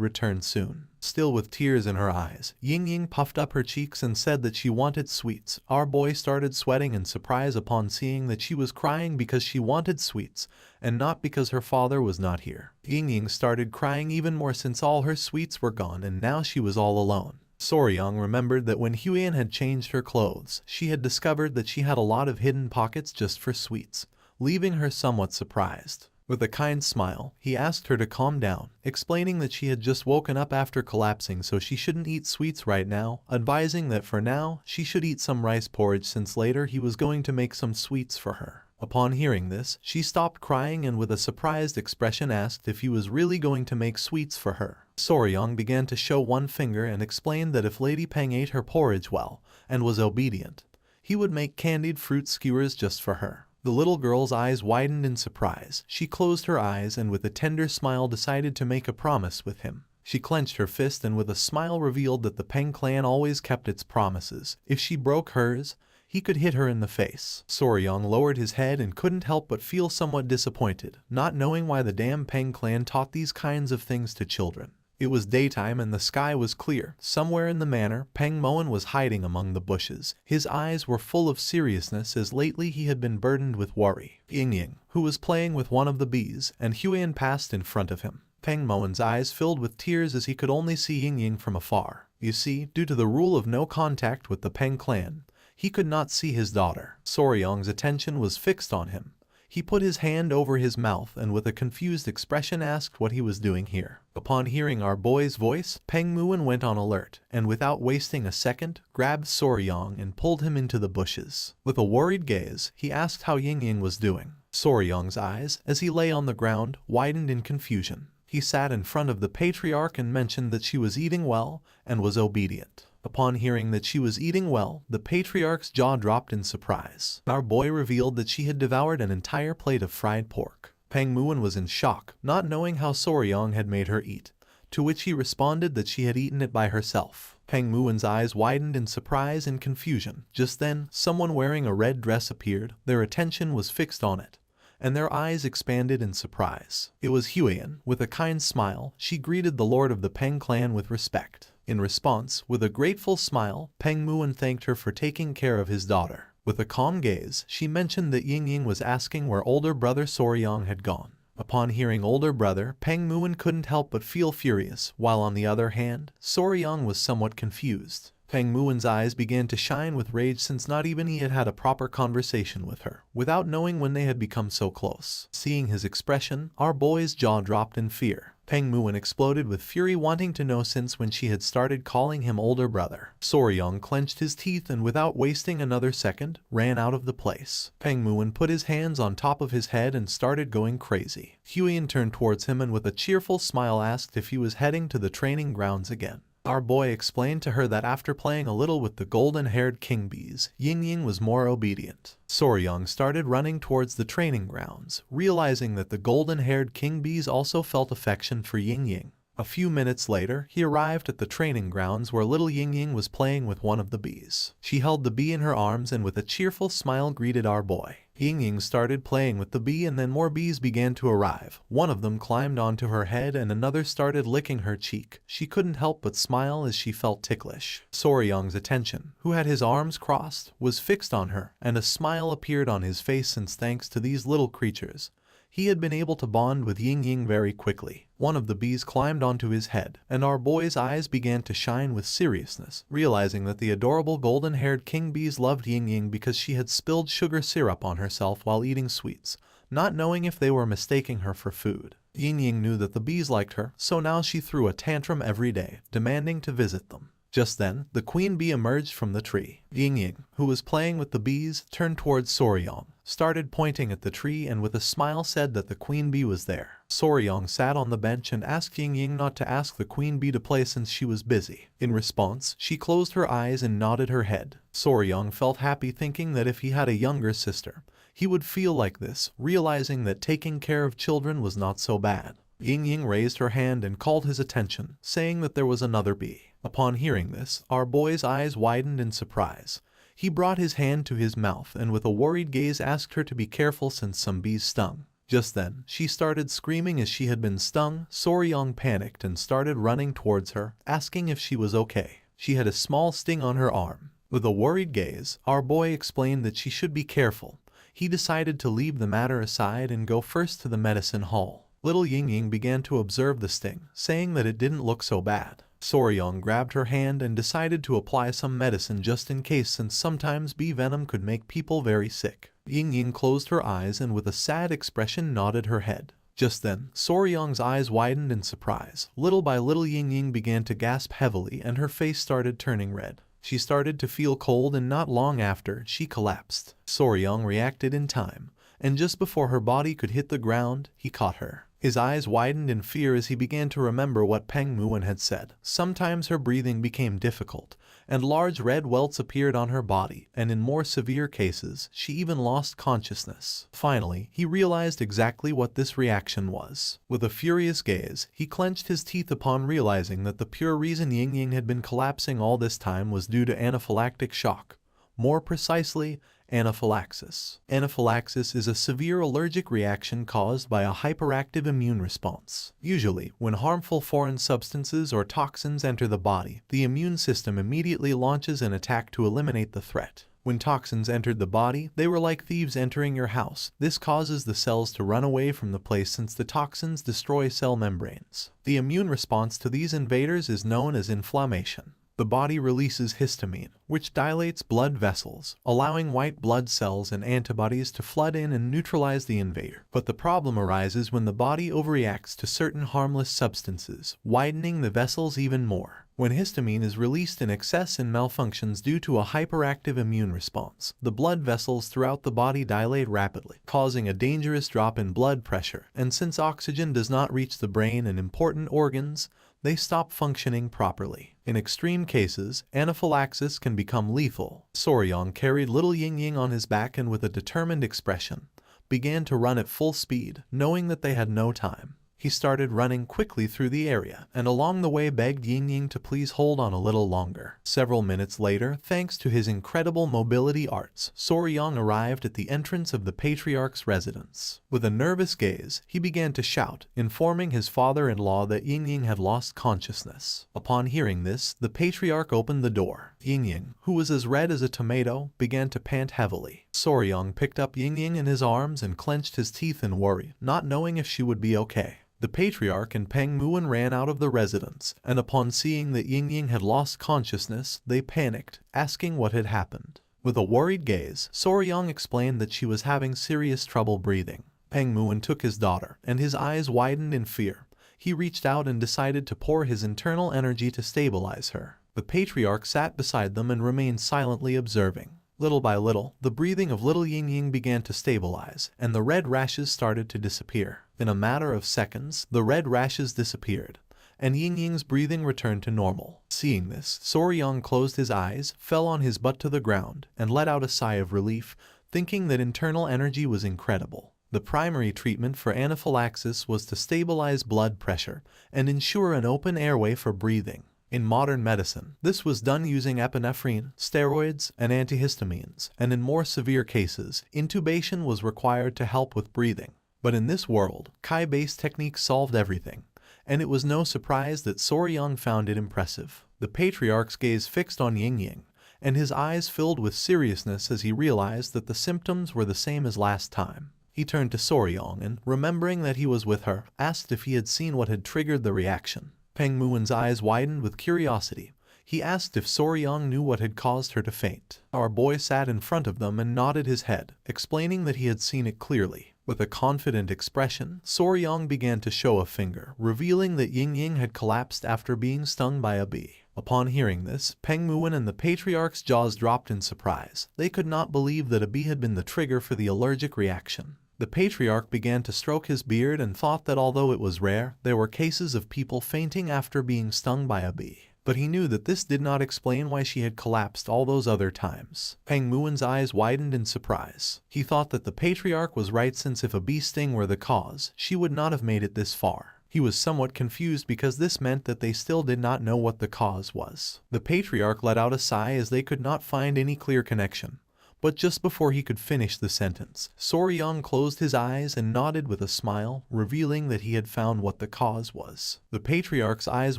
return soon. Still with tears in her eyes, Ying puffed up her cheeks and said that she wanted sweets. Our boy started sweating in surprise upon seeing that she was crying because she wanted sweets, and not because her father was not here. Ying started crying even more since all her sweets were gone and now she was all alone. Soryong remembered that when Huan had changed her clothes, she had discovered that she had a lot of hidden pockets just for sweets, leaving her somewhat surprised. With a kind smile, he asked her to calm down, explaining that she had just woken up after collapsing so she shouldn't eat sweets right now, advising that for now, she should eat some rice porridge since later he was going to make some sweets for her. Upon hearing this, she stopped crying and with a surprised expression asked if he was really going to make sweets for her. Soryong began to show one finger and explained that if Lady Peng ate her porridge well and was obedient, he would make candied fruit skewers just for her. The little girl's eyes widened in surprise. She closed her eyes and with a tender smile decided to make a promise with him. She clenched her fist and with a smile revealed that the Peng clan always kept its promises. If she broke hers, he could hit her in the face. Soryong lowered his head and couldn't help but feel somewhat disappointed, not knowing why the damn Peng clan taught these kinds of things to children. It was daytime and the sky was clear. Somewhere in the manor, Peng Muan was hiding among the bushes. His eyes were full of seriousness as lately he had been burdened with worry. Ying, who was playing with one of the bees, and Huan passed in front of him. Peng Muan's eyes filled with tears as he could only see Ying from afar. You see, due to the rule of no contact with the Peng clan, he could not see his daughter. Soryong's attention was fixed on him. He put his hand over his mouth and with a confused expression asked what he was doing here. Upon hearing our boy's voice, Peng Muan went on alert, and without wasting a second, grabbed Soryong and pulled him into the bushes. With a worried gaze, he asked how Ying was doing. Soryong's eyes, as he lay on the ground, widened in confusion. He sat in front of the patriarch and mentioned that she was eating well and was obedient. Upon hearing that she was eating well, the patriarch's jaw dropped in surprise. Our boy revealed that she had devoured an entire plate of fried pork. Peng Muon was in shock, not knowing how Soryong had made her eat, to which he responded that she had eaten it by herself. Peng Muon's eyes widened in surprise and confusion. Just then, someone wearing a red dress appeared. Their attention was fixed on it, and their eyes expanded in surprise. It was Huiyan. With a kind smile, she greeted the lord of the Peng clan with respect. In response, with a grateful smile, Peng Muon thanked her for taking care of his daughter. With a calm gaze, she mentioned that Ying was asking where older brother Soryong had gone. Upon hearing older brother, Peng Muon couldn't help but feel furious, while on the other hand, Soryong was somewhat confused. Peng Muon's eyes began to shine with rage since not even he had had a proper conversation with her, without knowing when they had become so close. Seeing his expression, our boy's jaw dropped in fear. Peng Muon exploded with fury, wanting to know since when she had started calling him older brother. Soryong clenched his teeth and without wasting another second, ran out of the place. Peng Muon put his hands on top of his head and started going crazy. Huiyan turned towards him and with a cheerful smile asked if he was heading to the training grounds again. Our boy explained to her that after playing a little with the golden-haired king bees, Ying was more obedient. Soryong started running towards the training grounds, realizing that the golden-haired king bees also felt affection for Ying. A few minutes later, he arrived at the training grounds where little Ying was playing with one of the bees. She held the bee in her arms and with a cheerful smile greeted our boy. Ying started playing with the bee and then more bees began to arrive. One of them climbed onto her head and another started licking her cheek. She couldn't help but smile as she felt ticklish. Soryong's attention, who had his arms crossed, was fixed on her, and a smile appeared on his face since thanks to these little creatures, he had been able to bond with Ying very quickly. One of the bees climbed onto his head, and our boy's eyes began to shine with seriousness, realizing that the adorable golden-haired king bees loved Ying because she had spilled sugar syrup on herself while eating sweets, not knowing if they were mistaking her for food. Ying knew that the bees liked her, so now she threw a tantrum every day, demanding to visit them. Just then, the queen bee emerged from the tree. Ying, who was playing with the bees, turned towards Soryong, started pointing at the tree and with a smile said that the queen bee was there. Soryong sat on the bench and asked Ying not to ask the queen bee to play since she was busy. In response, she closed her eyes and nodded her head. Soryong felt happy thinking that if he had a younger sister, he would feel like this, realizing that taking care of children was not so bad. Ying raised her hand and called his attention, saying that there was another bee. Upon hearing this, our boy's eyes widened in surprise. He brought his hand to his mouth and with a worried gaze asked her to be careful since some bees stung. Just then, she started screaming as she had been stung. Soryong panicked and started running towards her, asking if she was okay. She had a small sting on her arm. With a worried gaze, our boy explained that she should be careful. He decided to leave the matter aside and go first to the medicine hall. Little Ying began to observe the sting, saying that it didn't look so bad. Soryong grabbed her hand and decided to apply some medicine just in case since sometimes bee venom could make people very sick. Ying closed her eyes and with a sad expression nodded her head. Just then, Soryong's eyes widened in surprise. Little by little Ying began to gasp heavily and her face started turning red. She started to feel cold and not long after, she collapsed. Soryong reacted in time, and just before her body could hit the ground, he caught her. His eyes widened in fear as he began to remember what Peng Muon had said. Sometimes her breathing became difficult, and large red welts appeared on her body, and in more severe cases, she even lost consciousness. Finally, he realized exactly what this reaction was. With a furious gaze, he clenched his teeth upon realizing that the pure reason Ying had been collapsing all this time was due to anaphylactic shock. More precisely, anaphylaxis. Anaphylaxis is a severe allergic reaction caused by a hyperactive immune response. Usually, when harmful foreign substances or toxins enter the body, the immune system immediately launches an attack to eliminate the threat. When toxins entered the body, they were like thieves entering your house. This causes the cells to run away from the place since the toxins destroy cell membranes. The immune response to these invaders is known as inflammation. The body releases histamine, which dilates blood vessels, allowing white blood cells and antibodies to flood in and neutralize the invader. But the problem arises when the body overreacts to certain harmless substances, widening the vessels even more. When histamine is released in excess and malfunctions due to a hyperactive immune response, the blood vessels throughout the body dilate rapidly, causing a dangerous drop in blood pressure, and since oxygen does not reach the brain and important organs, they stop functioning properly. In extreme cases, anaphylaxis can become lethal. Soryong carried little Ying on his back and with a determined expression, began to run at full speed, knowing that they had no time. He started running quickly through the area, and along the way begged Ying to please hold on a little longer. Several minutes later, thanks to his incredible mobility arts, Soryong arrived at the entrance of the patriarch's residence. With a nervous gaze, he began to shout, informing his father-in-law that Ying had lost consciousness. Upon hearing this, the patriarch opened the door. Ying, who was as red as a tomato, began to pant heavily. Soryong picked up Ying in his arms and clenched his teeth in worry, not knowing if she would be okay. The patriarch and Peng Muon ran out of the residence, and upon seeing that Ying had lost consciousness, they panicked, asking what had happened. With a worried gaze, Soryong explained that she was having serious trouble breathing. Peng Muon took his daughter, and his eyes widened in fear. He reached out and decided to pour his internal energy to stabilize her. The patriarch sat beside them and remained silently observing. Little by little, the breathing of little Ying began to stabilize, and the red rashes started to disappear. In a matter of seconds, the red rashes disappeared, and Ying's breathing returned to normal. Seeing this, Soryong closed his eyes, fell on his butt to the ground, and let out a sigh of relief, thinking that internal energy was incredible. The primary treatment for anaphylaxis was to stabilize blood pressure and ensure an open airway for breathing. In modern medicine, this was done using epinephrine, steroids, and antihistamines, and in more severe cases, intubation was required to help with breathing. But in this world, Kai-based techniques solved everything, and it was no surprise that Soryong found it impressive. The patriarch's gaze fixed on Ying, and his eyes filled with seriousness as he realized that the symptoms were the same as last time. He turned to Soryong and, remembering that he was with her, asked if he had seen what had triggered the reaction. Peng Muon's eyes widened with curiosity. He asked if Soryong knew what had caused her to faint. Our boy sat in front of them and nodded his head, explaining that he had seen it clearly. With a confident expression, Soryong began to show a finger, revealing that Ying had collapsed after being stung by a bee. Upon hearing this, Peng Muon and the patriarch's jaws dropped in surprise. They could not believe that a bee had been the trigger for the allergic reaction. The patriarch began to stroke his beard and thought that although it was rare, there were cases of people fainting after being stung by a bee. But he knew that this did not explain why she had collapsed all those other times. Peng Muon's eyes widened in surprise. He thought that the patriarch was right, since if a bee sting were the cause, she would not have made it this far. He was somewhat confused because this meant that they still did not know what the cause was. The patriarch let out a sigh as they could not find any clear connection. But just before he could finish the sentence, Soryong closed his eyes and nodded with a smile, revealing that he had found what the cause was. The patriarch's eyes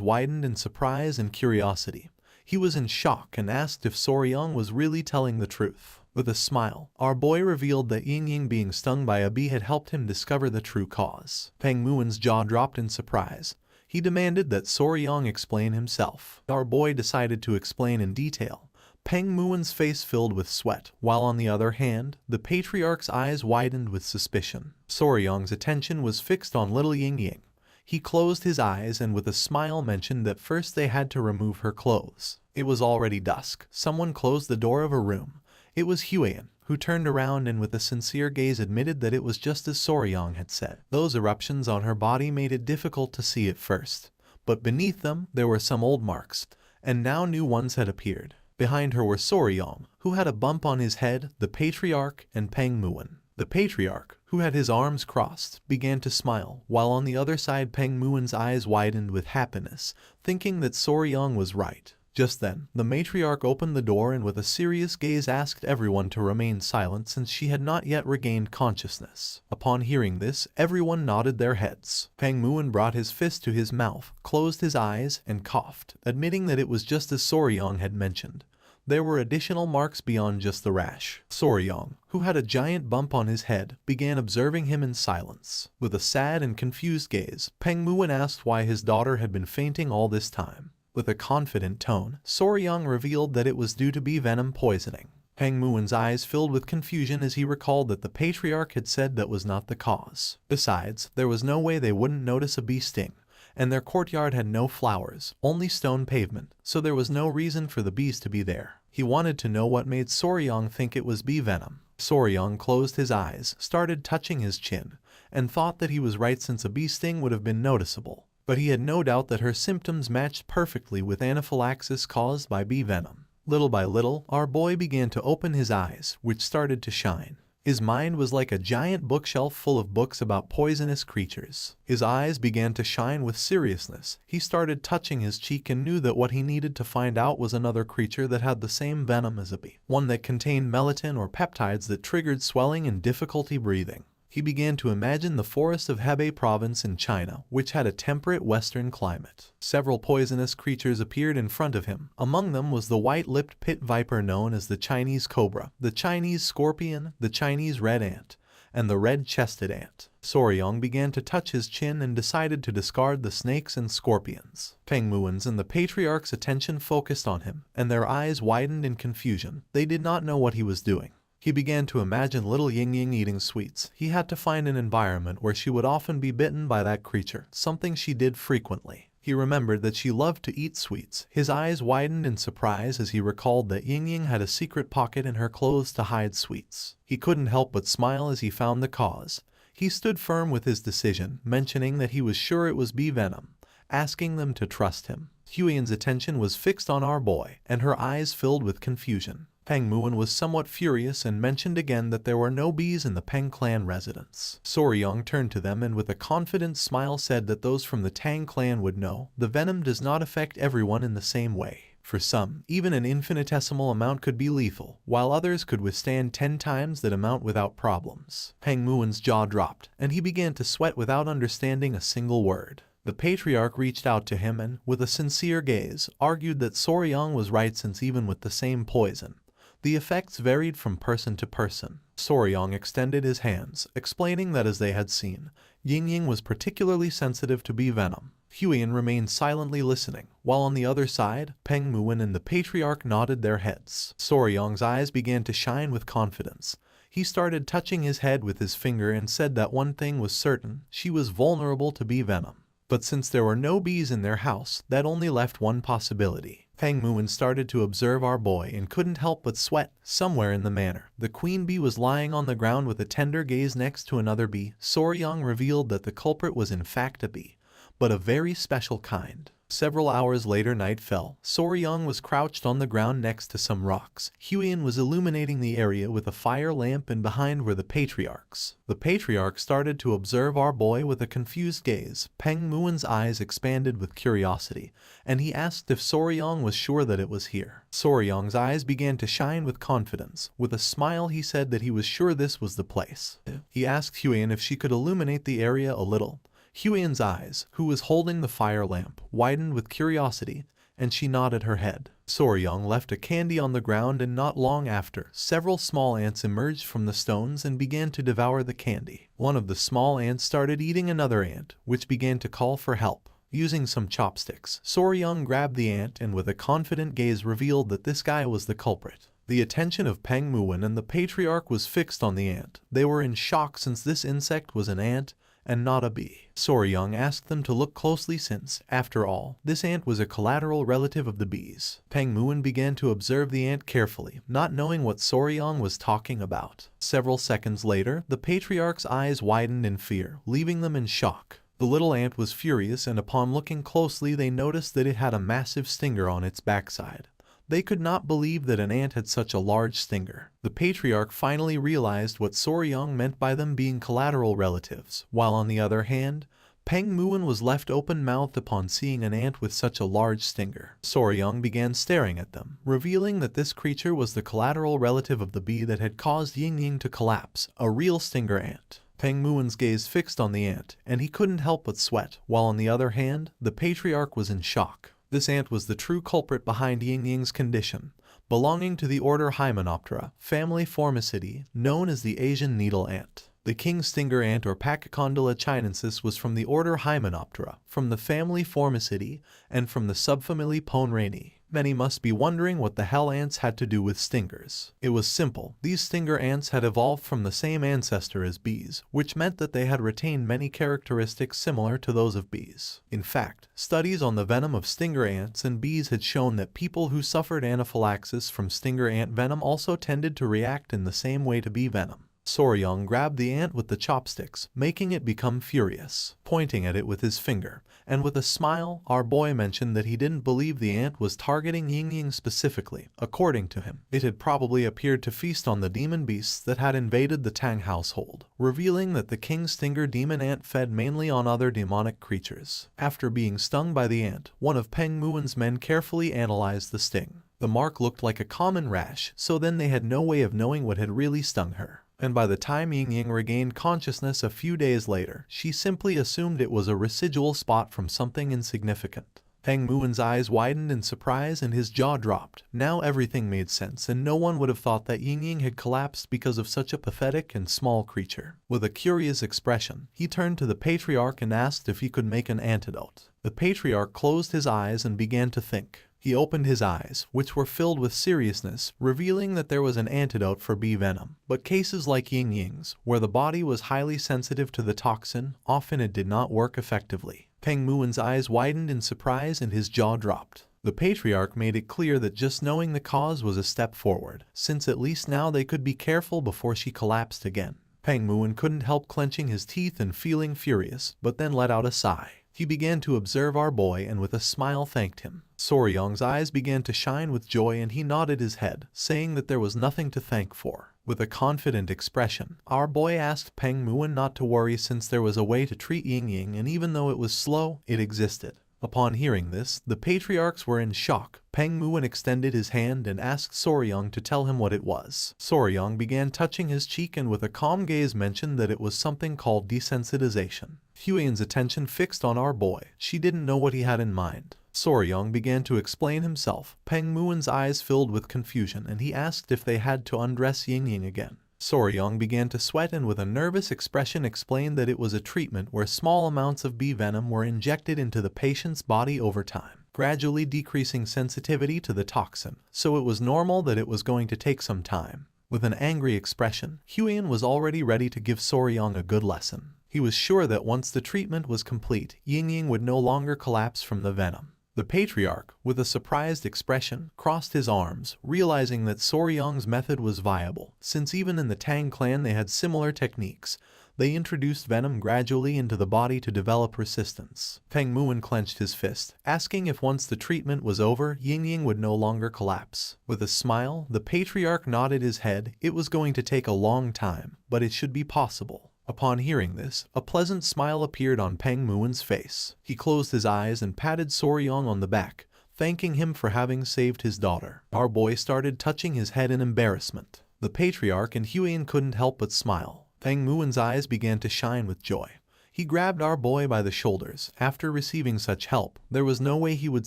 widened in surprise and curiosity. He was in shock and asked if Soryong was really telling the truth. With a smile, our boy revealed that Ying being stung by a bee had helped him discover the true cause. Peng Muon's jaw dropped in surprise. He demanded that Soryong explain himself. Our boy decided to explain in detail. Peng Muon's face filled with sweat, while on the other hand, the patriarch's eyes widened with suspicion. Soryong's attention was fixed on little Ying. He closed his eyes and with a smile mentioned that first they had to remove her clothes. It was already dusk. Someone closed the door of a room. It was Huan, who turned around and with a sincere gaze admitted that it was just as Soryong had said. Those eruptions on her body made it difficult to see at first, but beneath them there were some old marks, and now new ones had appeared. Behind her were Soryong, who had a bump on his head, the patriarch, and Peng Muon. The patriarch, who had his arms crossed, began to smile, while on the other side Peng Muon's eyes widened with happiness, thinking that Soryong was right. Just then, the matriarch opened the door and with a serious gaze asked everyone to remain silent since she had not yet regained consciousness. Upon hearing this, everyone nodded their heads. Peng Muon brought his fist to his mouth, closed his eyes, and coughed, admitting that it was just as Soryong had mentioned. There were additional marks beyond just the rash. Soryong, who had a giant bump on his head, began observing him in silence. With a sad and confused gaze, Peng Muon asked why his daughter had been fainting all this time. With a confident tone, Soryong revealed that it was due to bee venom poisoning. Peng Muon's eyes filled with confusion as he recalled that the patriarch had said that was not the cause. Besides, there was no way they wouldn't notice a bee sting, and their courtyard had no flowers, only stone pavement, so there was no reason for the bees to be there. He wanted to know what made Soryong think it was bee venom. Soryong closed his eyes, started touching his chin, and thought that he was right since a bee sting would have been noticeable. But he had no doubt that her symptoms matched perfectly with anaphylaxis caused by bee venom. Little by little, our boy began to open his eyes, which started to shine. His mind was like a giant bookshelf full of books about poisonous creatures. His eyes began to shine with seriousness. He started touching his cheek and knew that what he needed to find out was another creature that had the same venom as a bee, one that contained melatonin or peptides that triggered swelling and difficulty breathing. He began to imagine the forest of Hebei province in China, which had a temperate western climate. Several poisonous creatures appeared in front of him. Among them was the white-lipped pit viper known as the Chinese cobra, the Chinese scorpion, the Chinese red ant, and the red-chested ant. Soryong began to touch his chin and decided to discard the snakes and scorpions. Peng Muin's and the patriarch's attention focused on him, and their eyes widened in confusion. They did not know what he was doing. He began to imagine little Ying-Ying eating sweets. He had to find an environment where she would often be bitten by that creature, something she did frequently. He remembered that she loved to eat sweets. His eyes widened in surprise as he recalled that Ying-Ying had a secret pocket in her clothes to hide sweets. He couldn't help but smile as he found the cause. He stood firm with his decision, mentioning that he was sure it was bee venom, asking them to trust him. Huiyan's attention was fixed on our boy, and her eyes filled with confusion. Peng Muin was somewhat furious and mentioned again that there were no bees in the Peng clan residence. Soryong turned to them and with a confident smile said that those from the Tang clan would know. The venom does not affect everyone in the same way. For some, even an infinitesimal amount could be lethal, while others could withstand 10 times that amount without problems. Peng Muin's jaw dropped, and he began to sweat without understanding a single word. The patriarch reached out to him and, with a sincere gaze, argued that Soryong was right since even with the same poison, the effects varied from person to person. Soryong extended his hands, explaining that as they had seen, Ying-Ying was particularly sensitive to bee venom. Huiyan remained silently listening, while on the other side, Peng Muin and the patriarch nodded their heads. Soryong's eyes began to shine with confidence. He started touching his head with his finger and said that one thing was certain, she was vulnerable to bee venom. But since there were no bees in their house, that only left one possibility. Peng Muin started to observe our boy and couldn't help but sweat. Somewhere in the manor, the queen bee was lying on the ground with a tender gaze next to another bee. Soryong revealed that the culprit was in fact a bee, but a very special kind. Several hours later night fell. Soryong was crouched on the ground next to some rocks. Huiyan was illuminating the area with a fire lamp and behind were the patriarchs. The patriarch started to observe our boy with a confused gaze. Peng Muin's eyes expanded with curiosity, and he asked if Soryong was sure that it was here. Soryong's eyes began to shine with confidence. With a smile he said that he was sure this was the place. He asked Huiyan if she could illuminate the area a little. Huiyan's eyes, who was holding the fire lamp, widened with curiosity, and she nodded her head. Soryong left a candy on the ground and not long after, several small ants emerged from the stones and began to devour the candy. One of the small ants started eating another ant, which began to call for help. Using some chopsticks, Soryong grabbed the ant and with a confident gaze revealed that this guy was the culprit. The attention of Peng Muin and the patriarch was fixed on the ant. They were in shock since this insect was an ant and not a bee. Soryong asked them to look closely since, after all, this ant was a collateral relative of the bees. Peng Muin began to observe the ant carefully, not knowing what Soryong was talking about. Several seconds later, the patriarch's eyes widened in fear, leaving them in shock. The little ant was furious and upon looking closely they noticed that it had a massive stinger on its backside. They could not believe that an ant had such a large stinger. The patriarch finally realized what Soryong meant by them being collateral relatives, while on the other hand, Peng Muin was left open-mouthed upon seeing an ant with such a large stinger. Soryong began staring at them, revealing that this creature was the collateral relative of the bee that had caused Ying-Ying to collapse, a real stinger ant. Peng Muin's gaze fixed on the ant, and he couldn't help but sweat, while on the other hand, the patriarch was in shock. This ant was the true culprit behind Ying-Ying's condition, belonging to the order Hymenoptera, family Formicidae, known as the Asian needle ant. The king stinger ant or Pachycondyla chinensis was from the order Hymenoptera, from the family Formicidae, and from the subfamily Ponrani. Many must be wondering what the hell ants had to do with stingers. It was simple. These stinger ants had evolved from the same ancestor as bees, which meant that they had retained many characteristics similar to those of bees. In fact, studies on the venom of stinger ants and bees had shown that people who suffered anaphylaxis from stinger ant venom also tended to react in the same way to bee venom. Soryong grabbed the ant with the chopsticks, making it become furious, pointing at it with his finger, and with a smile, our boy mentioned that he didn't believe the ant was targeting Ying specifically. According to him, it had probably appeared to feast on the demon beasts that had invaded the Tang household, revealing that the king stinger demon ant fed mainly on other demonic creatures. After being stung by the ant, one of Peng Muen's men carefully analyzed the sting. The mark looked like a common rash, so then they had no way of knowing what had really stung her. And by the time Ying regained consciousness a few days later, she simply assumed it was a residual spot from something insignificant. Peng Muen's eyes widened in surprise and his jaw dropped. Now everything made sense, and no one would have thought that Ying had collapsed because of such a pathetic and small creature. With a curious expression, he turned to the patriarch and asked if he could make an antidote. The patriarch closed his eyes and began to think. He opened his eyes, which were filled with seriousness, revealing that there was an antidote for bee venom. But cases like Ying's, where the body was highly sensitive to the toxin, often it did not work effectively. Peng Muen's eyes widened in surprise and his jaw dropped. The patriarch made it clear that just knowing the cause was a step forward, since at least now they could be careful before she collapsed again. Peng Muen couldn't help clenching his teeth and feeling furious, but then let out a sigh. He began to observe our boy and with a smile thanked him. Soryong's eyes began to shine with joy and he nodded his head, saying that there was nothing to thank for. With a confident expression, our boy asked Peng Muen not to worry since there was a way to treat Ying and even though it was slow, it existed. Upon hearing this, the patriarchs were in shock. Peng Muen extended his hand and asked Soryong to tell him what it was. Soryong began touching his cheek and with a calm gaze mentioned that it was something called desensitization. Huiyen's attention fixed on our boy. She didn't know what he had in mind. Soryong began to explain himself. Peng Muen's eyes filled with confusion and he asked if they had to undress Ying again. Soryong began to sweat and with a nervous expression explained that it was a treatment where small amounts of bee venom were injected into the patient's body over time, gradually decreasing sensitivity to the toxin, so it was normal that it was going to take some time. With an angry expression, Huiyen was already ready to give Soryong a good lesson. He was sure that once the treatment was complete, Ying would no longer collapse from the venom. The patriarch, with a surprised expression, crossed his arms, realizing that Soryong's method was viable, since even in the Tang clan they had similar techniques. They introduced venom gradually into the body to develop resistance. Peng Muen clenched his fist, asking if once the treatment was over, Ying would no longer collapse. With a smile, the patriarch nodded his head. It was going to take a long time, but it should be possible. Upon hearing this, a pleasant smile appeared on Peng Muen's face. He closed his eyes and patted Soryong on the back, thanking him for having saved his daughter. Our boy started touching his head in embarrassment. The patriarch and Huiyen couldn't help but smile. Peng Muen's eyes began to shine with joy. He grabbed our boy by the shoulders. After receiving such help, there was no way he would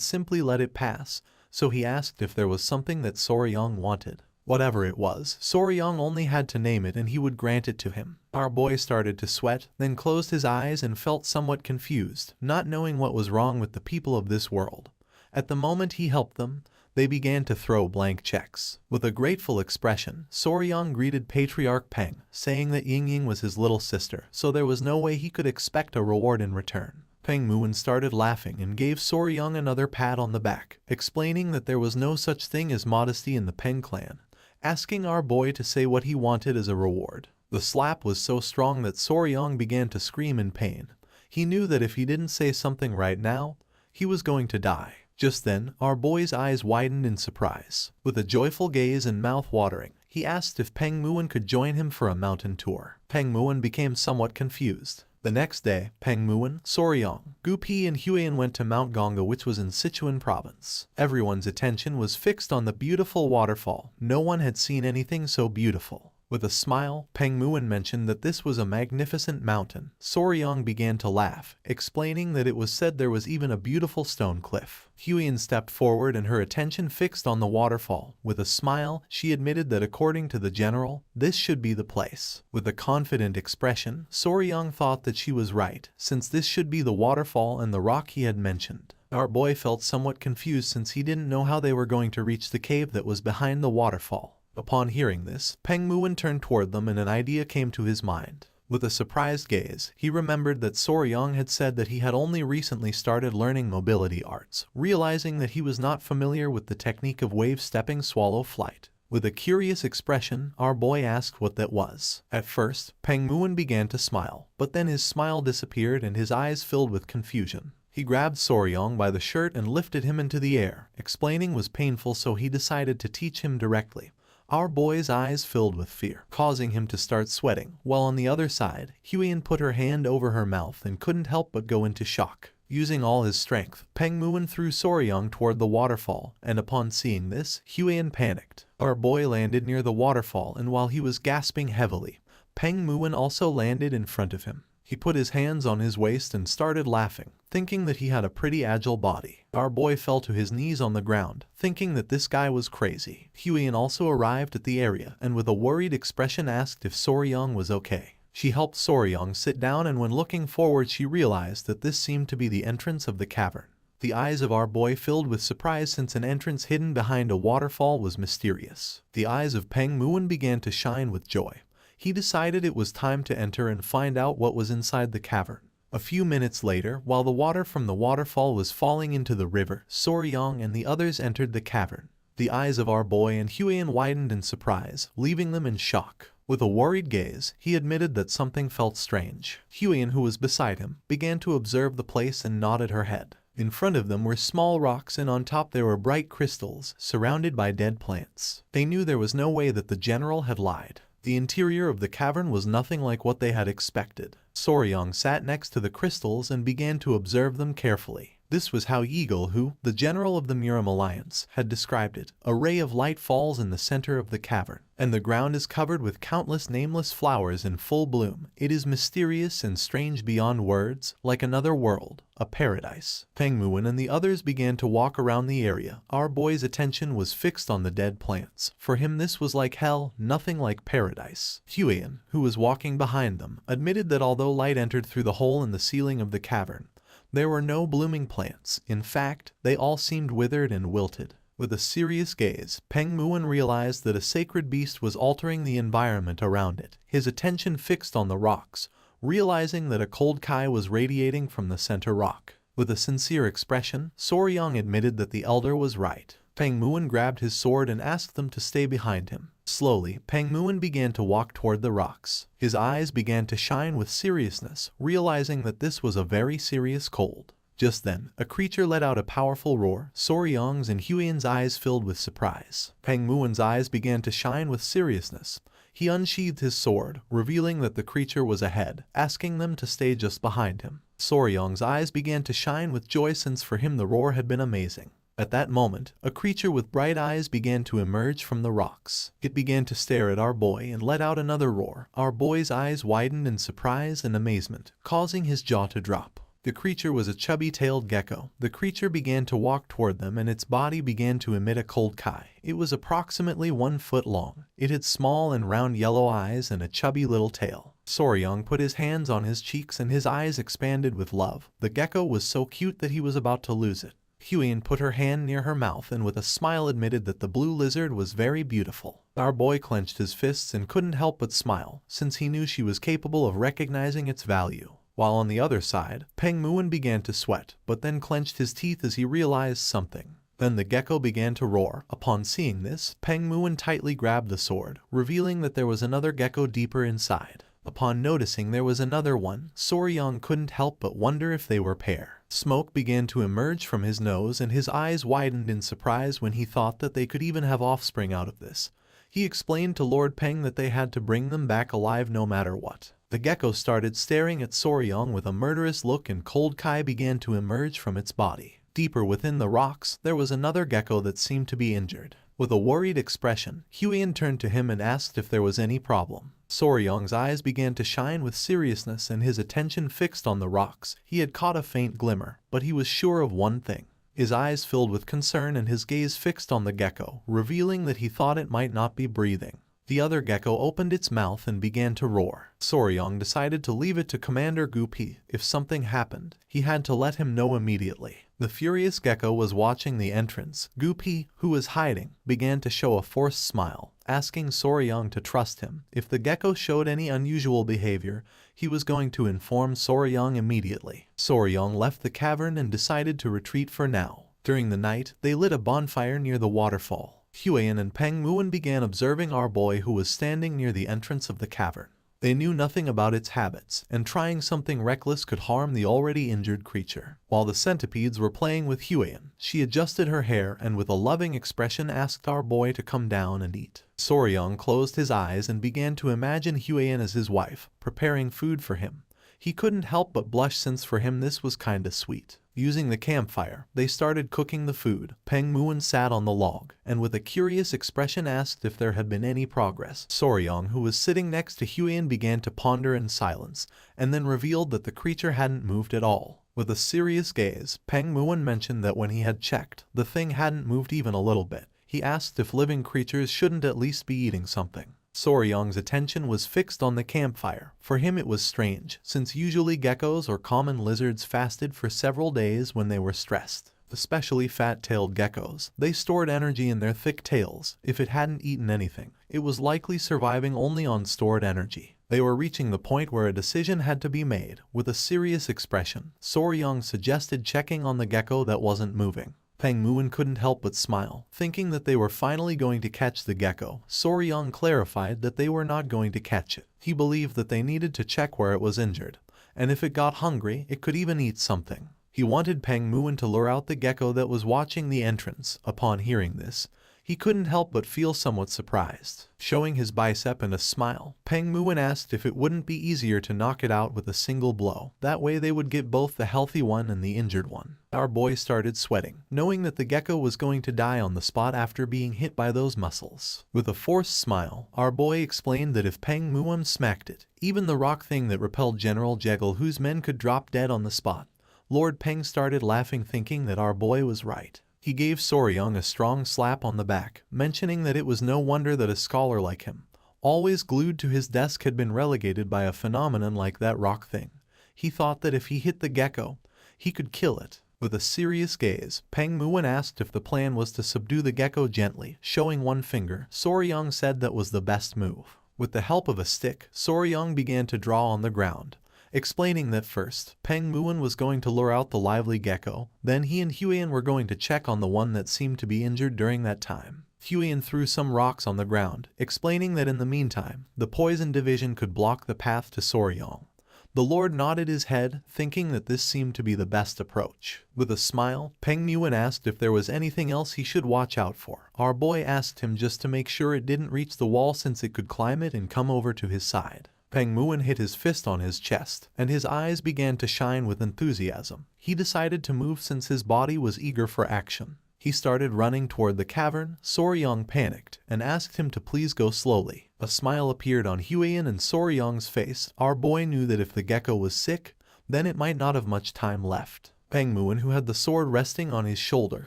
simply let it pass, so he asked if there was something that Soryong wanted. Whatever it was, Soryong only had to name it and he would grant it to him. Our boy started to sweat, then closed his eyes and felt somewhat confused, not knowing what was wrong with the people of this world. At the moment he helped them, they began to throw blank checks. With a grateful expression, Soryong greeted Patriarch Peng, saying that Ying was his little sister, so there was no way he could expect a reward in return. Peng Muen started laughing and gave Soryong another pat on the back, explaining that there was no such thing as modesty in the Peng clan, asking our boy to say what he wanted as a reward. The slap was so strong that Soryong began to scream in pain. He knew that if he didn't say something right now, he was going to die. Just then, our boy's eyes widened in surprise. With a joyful gaze and mouth watering, he asked if Peng Muen could join him for a mountain tour. Peng Muen became somewhat confused. The next day, Peng Muen, Soryong, Gupi and Huiyen went to Mount Ganga, which was in Sichuan province. Everyone's attention was fixed on the beautiful waterfall. No one had seen anything so beautiful. With a smile, Peng Muin mentioned that this was a magnificent mountain. Soryang began to laugh, explaining that it was said there was even a beautiful stone cliff. Huiyan stepped forward and her attention fixed on the waterfall. With a smile, she admitted that according to the general, this should be the place. With a confident expression, Soryang thought that she was right, since this should be the waterfall and the rock he had mentioned. Our boy felt somewhat confused since he didn't know how they were going to reach the cave that was behind the waterfall. Upon hearing this, Peng Muin turned toward them and an idea came to his mind. With a surprised gaze, he remembered that Soryang had said that he had only recently started learning mobility arts, realizing that he was not familiar with the technique of wave-stepping swallow flight. With a curious expression, our boy asked what that was. At first, Peng Muin began to smile, but then his smile disappeared and his eyes filled with confusion. He grabbed Soryang by the shirt and lifted him into the air. Explaining was painful, so he decided to teach him directly. Our boy's eyes filled with fear, causing him to start sweating, while on the other side, Huiyan put her hand over her mouth and couldn't help but go into shock. Using all his strength, Peng Muin threw Soryang toward the waterfall, and upon seeing this, Huiyan panicked. Our boy landed near the waterfall, and while he was gasping heavily, Peng Muin also landed in front of him. He put his hands on his waist and started laughing, thinking that he had a pretty agile body. Our boy fell to his knees on the ground, thinking that this guy was crazy. Huiyan also arrived at the area and with a worried expression asked if Soryang was okay. She helped Soryang sit down, and when looking forward she realized that this seemed to be the entrance of the cavern. The eyes of our boy filled with surprise since an entrance hidden behind a waterfall was mysterious. The eyes of Peng Muin began to shine with joy. He decided it was time to enter and find out what was inside the cavern. A few minutes later, while the water from the waterfall was falling into the river, Soryang and the others entered the cavern. The eyes of our boy and Huiyan widened in surprise, leaving them in shock. With a worried gaze, he admitted that something felt strange. Huiyan, who was beside him, began to observe the place and nodded her head. In front of them were small rocks, and on top there were bright crystals, surrounded by dead plants. They knew there was no way that the general had lied. The interior of the cavern was nothing like what they had expected. Soryang sat next to the crystals and began to observe them carefully. This was how Eagle, who, the general of the Miram Alliance, had described it. A ray of light falls in the center of the cavern, and the ground is covered with countless nameless flowers in full bloom. It is mysterious and strange beyond words, like another world, a paradise. Peng Muin and the others began to walk around the area. Our boy's attention was fixed on the dead plants. For him this was like hell, nothing like paradise. Huiyan, who was walking behind them, admitted that although light entered through the hole in the ceiling of the cavern, there were no blooming plants. In fact, they all seemed withered and wilted. With a serious gaze, Peng Muin realized that a sacred beast was altering the environment around it. His attention fixed on the rocks, realizing that a cold kai was radiating from the center rock. With a sincere expression, Soryang admitted that the elder was right. Peng Muin grabbed his sword and asked them to stay behind him. Slowly, Peng Muin began to walk toward the rocks. His eyes began to shine with seriousness, realizing that this was a very serious cold. Just then, a creature let out a powerful roar. Soryang's and Huiyan's eyes filled with surprise. Peng Muin's eyes began to shine with seriousness. He unsheathed his sword, revealing that the creature was ahead, asking them to stay just behind him. Soryang's eyes began to shine with joy since for him the roar had been amazing. At that moment, a creature with bright eyes began to emerge from the rocks. It began to stare at our boy and let out another roar. Our boy's eyes widened in surprise and amazement, causing his jaw to drop. The creature was a chubby-tailed gecko. The creature began to walk toward them and its body began to emit a cold kai. It was approximately 1 foot long. It had small and round yellow eyes and a chubby little tail. Soryang put his hands on his cheeks and his eyes expanded with love. The gecko was so cute that he was about to lose it. Huiyan put her hand near her mouth and with a smile admitted that the blue lizard was very beautiful. Our boy clenched his fists and couldn't help but smile, since he knew she was capable of recognizing its value. While on the other side, Peng Muin began to sweat, but then clenched his teeth as he realized something. Then the gecko began to roar. Upon seeing this, Peng Muin tightly grabbed the sword, revealing that there was another gecko deeper inside. Upon noticing there was another one, Soryang couldn't help but wonder if they were pair. Smoke began to emerge from his nose and his eyes widened in surprise when he thought that they could even have offspring out of this. He explained to Lord Peng that they had to bring them back alive no matter what. The gecko started staring at Soryang with a murderous look and cold kai began to emerge from its body. Deeper within the rocks, there was another gecko that seemed to be injured. With a worried expression, Huiyan turned to him and asked if there was any problem. Soryong's eyes began to shine with seriousness and his attention fixed on the rocks. He had caught a faint glimmer, but he was sure of one thing. His eyes filled with concern and his gaze fixed on the gecko, revealing that he thought it might not be breathing. The other gecko opened its mouth and began to roar. Soryong decided to leave it to Commander Gupi. If something happened, he had to let him know immediately. The furious gecko was watching the entrance. Gupi, who was hiding, began to show a forced smile, asking Soryong to trust him. If the gecko showed any unusual behavior, he was going to inform Soryong immediately. Soryong left the cavern and decided to retreat for now. During the night, they lit a bonfire near the waterfall. Huiyan and Peng Muon began observing our boy who was standing near the entrance of the cavern. They knew nothing about its habits, and trying something reckless could harm the already injured creature. While the centipedes were playing with Huiyan, she adjusted her hair and with a loving expression asked our boy to come down and eat. Soryong closed his eyes and began to imagine Huiyan as his wife, preparing food for him. He couldn't help but blush since for him this was kinda sweet. Using the campfire, they started cooking the food. Peng Muon sat on the log, and with a curious expression asked if there had been any progress. Soryong, who was sitting next to Huiyan, began to ponder in silence, and then revealed that the creature hadn't moved at all. With a serious gaze, Peng Muon mentioned that when he had checked, the thing hadn't moved even a little bit. He asked if living creatures shouldn't at least be eating something. Soryong's attention was fixed on the campfire. For him it was strange, since usually geckos or common lizards fasted for several days when they were stressed. Especially fat-tailed geckos. They stored energy in their thick tails. If it hadn't eaten anything, it was likely surviving only on stored energy. They were reaching the point where a decision had to be made. With a serious expression, Soryong suggested checking on the gecko that wasn't moving. Peng Muon couldn't help but smile, thinking that they were finally going to catch the gecko. Soryong clarified that they were not going to catch it. He believed that they needed to check where it was injured, and if it got hungry, it could even eat something. He wanted Peng Muon to lure out the gecko that was watching the entrance. Upon hearing this, he couldn't help but feel somewhat surprised. Showing his bicep and a smile, Peng Muon asked if it wouldn't be easier to knock it out with a single blow. That way they would get both the healthy one and the injured one. Our boy started sweating, knowing that the gecko was going to die on the spot after being hit by those muscles. With a forced smile, our boy explained that if Peng Muon smacked it, even the rock thing that repelled General Jekyll, whose men could drop dead on the spot. Lord Peng started laughing, thinking that our boy was right. He gave Soryong a strong slap on the back, mentioning that it was no wonder that a scholar like him, always glued to his desk, had been relegated by a phenomenon like that rock thing. He thought that if he hit the gecko, he could kill it. With a serious gaze, Peng Muon asked if the plan was to subdue the gecko gently. Showing one finger, Soryong said that was the best move. With the help of a stick, Soryong began to draw on the ground, explaining that first, Peng Muon was going to lure out the lively gecko, then he and Huiyan were going to check on the one that seemed to be injured during that time. Huiyan threw some rocks on the ground, explaining that in the meantime, the poison division could block the path to Soryong. The Lord nodded his head, thinking that this seemed to be the best approach. With a smile, Peng Muon asked if there was anything else he should watch out for. Our boy asked him just to make sure it didn't reach the wall, since it could climb it and come over to his side. Peng Muon hit his fist on his chest, and his eyes began to shine with enthusiasm. He decided to move since his body was eager for action. He started running toward the cavern. Soryong panicked and asked him to please go slowly. A smile appeared on Huiyan and Soryong's face. Our boy knew that if the gecko was sick, then it might not have much time left. Peng Muon, who had the sword resting on his shoulder,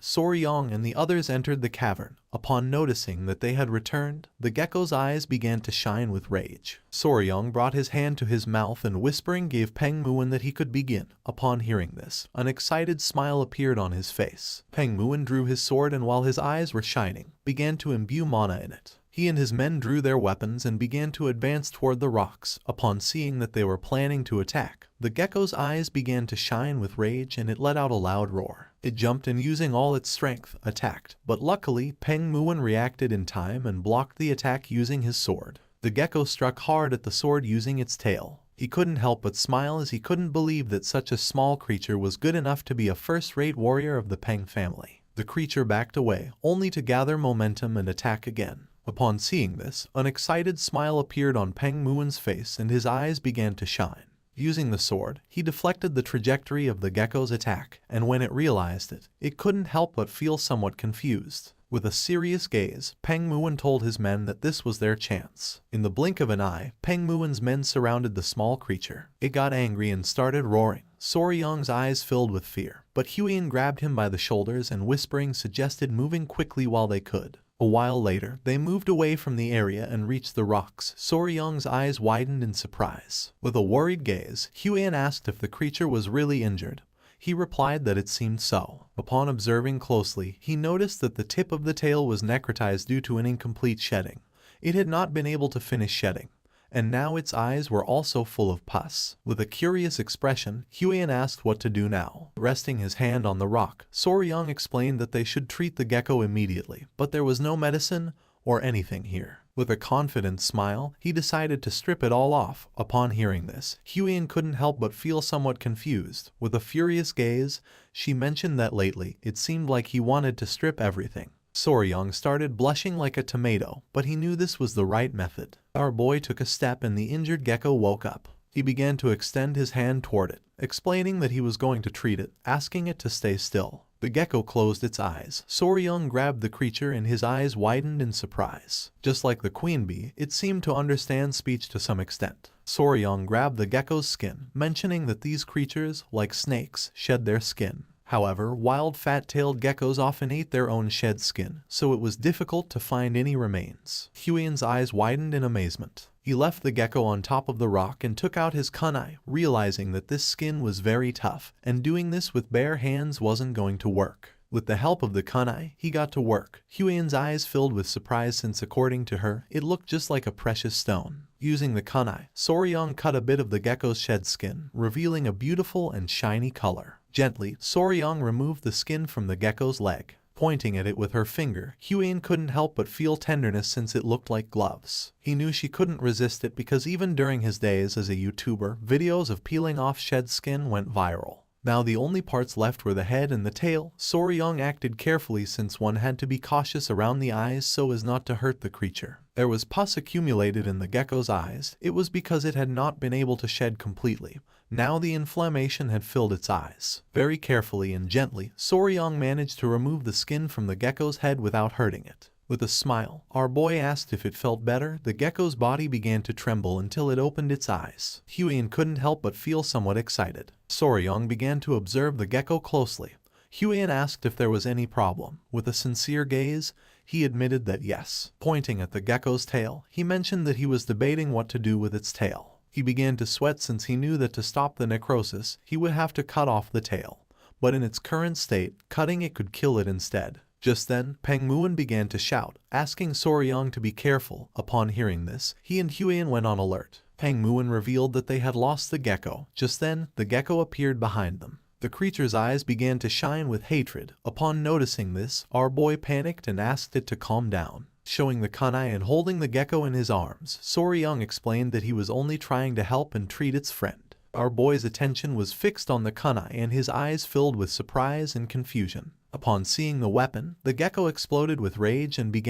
Soryong and the others entered the cavern. Upon noticing that they had returned, the gecko's eyes began to shine with rage. Soryong brought his hand to his mouth and whispering gave Peng Muon that he could begin. Upon hearing this, an excited smile appeared on his face. Peng Muon drew his sword and while his eyes were shining, began to imbue mana in it. He and his men drew their weapons and began to advance toward the rocks. Upon seeing that they were planning to attack, the gecko's eyes began to shine with rage and it let out a loud roar. It jumped and using all its strength, attacked, but luckily Peng Muon reacted in time and blocked the attack using his sword. The gecko struck hard at the sword using its tail. He couldn't help but smile as he couldn't believe that such a small creature was good enough to be a first-rate warrior of the Peng family. The creature backed away, only to gather momentum and attack again. Upon seeing this, an excited smile appeared on Peng Muon's face and his eyes began to shine. Using the sword, he deflected the trajectory of the gecko's attack, and when it realized it, it couldn't help but feel somewhat confused. With a serious gaze, Peng Muin told his men that this was their chance. In the blink of an eye, Peng Muin's men surrounded the small creature. It got angry and started roaring. Soryang's eyes filled with fear, but Huiyin grabbed him by the shoulders and whispering suggested moving quickly while they could. A while later, they moved away from the area and reached the rocks. Soryang's eyes widened in surprise. With a worried gaze, Huiyin asked if the creature was really injured. He replied that it seemed so. Upon observing closely, he noticed that the tip of the tail was necrotized due to an incomplete shedding. It had not been able to finish shedding, and now its eyes were also full of pus. With a curious expression, Huiyin asked what to do now. Resting his hand on the rock, Soryang explained that they should treat the gecko immediately, but there was no medicine or anything here. With a confident smile, he decided to strip it all off. Upon hearing this, Huiyin couldn't help but feel somewhat confused. With a furious gaze, she mentioned that lately, it seemed like he wanted to strip everything. Soryang started blushing like a tomato, but he knew this was the right method. Our boy took a step and the injured gecko woke up. He began to extend his hand toward it, explaining that he was going to treat it, asking it to stay still. The gecko closed its eyes. Soryang grabbed the creature and his eyes widened in surprise. Just like the queen bee, it seemed to understand speech to some extent. Soryang grabbed the gecko's skin, mentioning that these creatures, like snakes, shed their skin. However, wild fat-tailed geckos often ate their own shed skin, so it was difficult to find any remains. Huiyin's eyes widened in amazement. He left the gecko on top of the rock and took out his kunai, realizing that this skin was very tough, and doing this with bare hands wasn't going to work. With the help of the kunai, he got to work. Huiyin's eyes filled with surprise since according to her, it looked just like a precious stone. Using the kunai, Soryang cut a bit of the gecko's shed skin, revealing a beautiful and shiny color. Gently, Soryang removed the skin from the gecko's leg. Pointing at it with her finger, Huiyin couldn't help but feel tenderness since it looked like gloves. He knew she couldn't resist it because even during his days as a YouTuber, videos of peeling off shed skin went viral. Now the only parts left were the head and the tail. Soryang acted carefully since one had to be cautious around the eyes so as not to hurt the creature. There was pus accumulated in the gecko's eyes. It was because it had not been able to shed completely. Now the inflammation had filled its eyes. Very carefully and gently, Soryang managed to remove the skin from the gecko's head without hurting it. With a smile, our boy asked if it felt better. The gecko's body began to tremble until it opened its eyes. Huiyin couldn't help but feel somewhat excited. Soryang began to observe the gecko closely. Huiyin asked if there was any problem. With a sincere gaze, he admitted that yes. Pointing at the gecko's tail, he mentioned that he was debating what to do with its tail. He began to sweat since he knew that to stop the necrosis, he would have to cut off the tail. But in its current state, cutting it could kill it instead. Just then, Peng Muin began to shout, asking Soryang to be careful. Upon hearing this, he and Huiyin went on alert. Peng Muin revealed that they had lost the gecko. Just then, the gecko appeared behind them. The creature's eyes began to shine with hatred. Upon noticing this, our boy panicked and asked it to calm down. Showing the kunai and holding the gecko in his arms, Soryang explained that he was only trying to help and treat its friend. Our boy's attention was fixed on the kunai and his eyes filled with surprise and confusion. Upon seeing the weapon, the gecko exploded with rage and began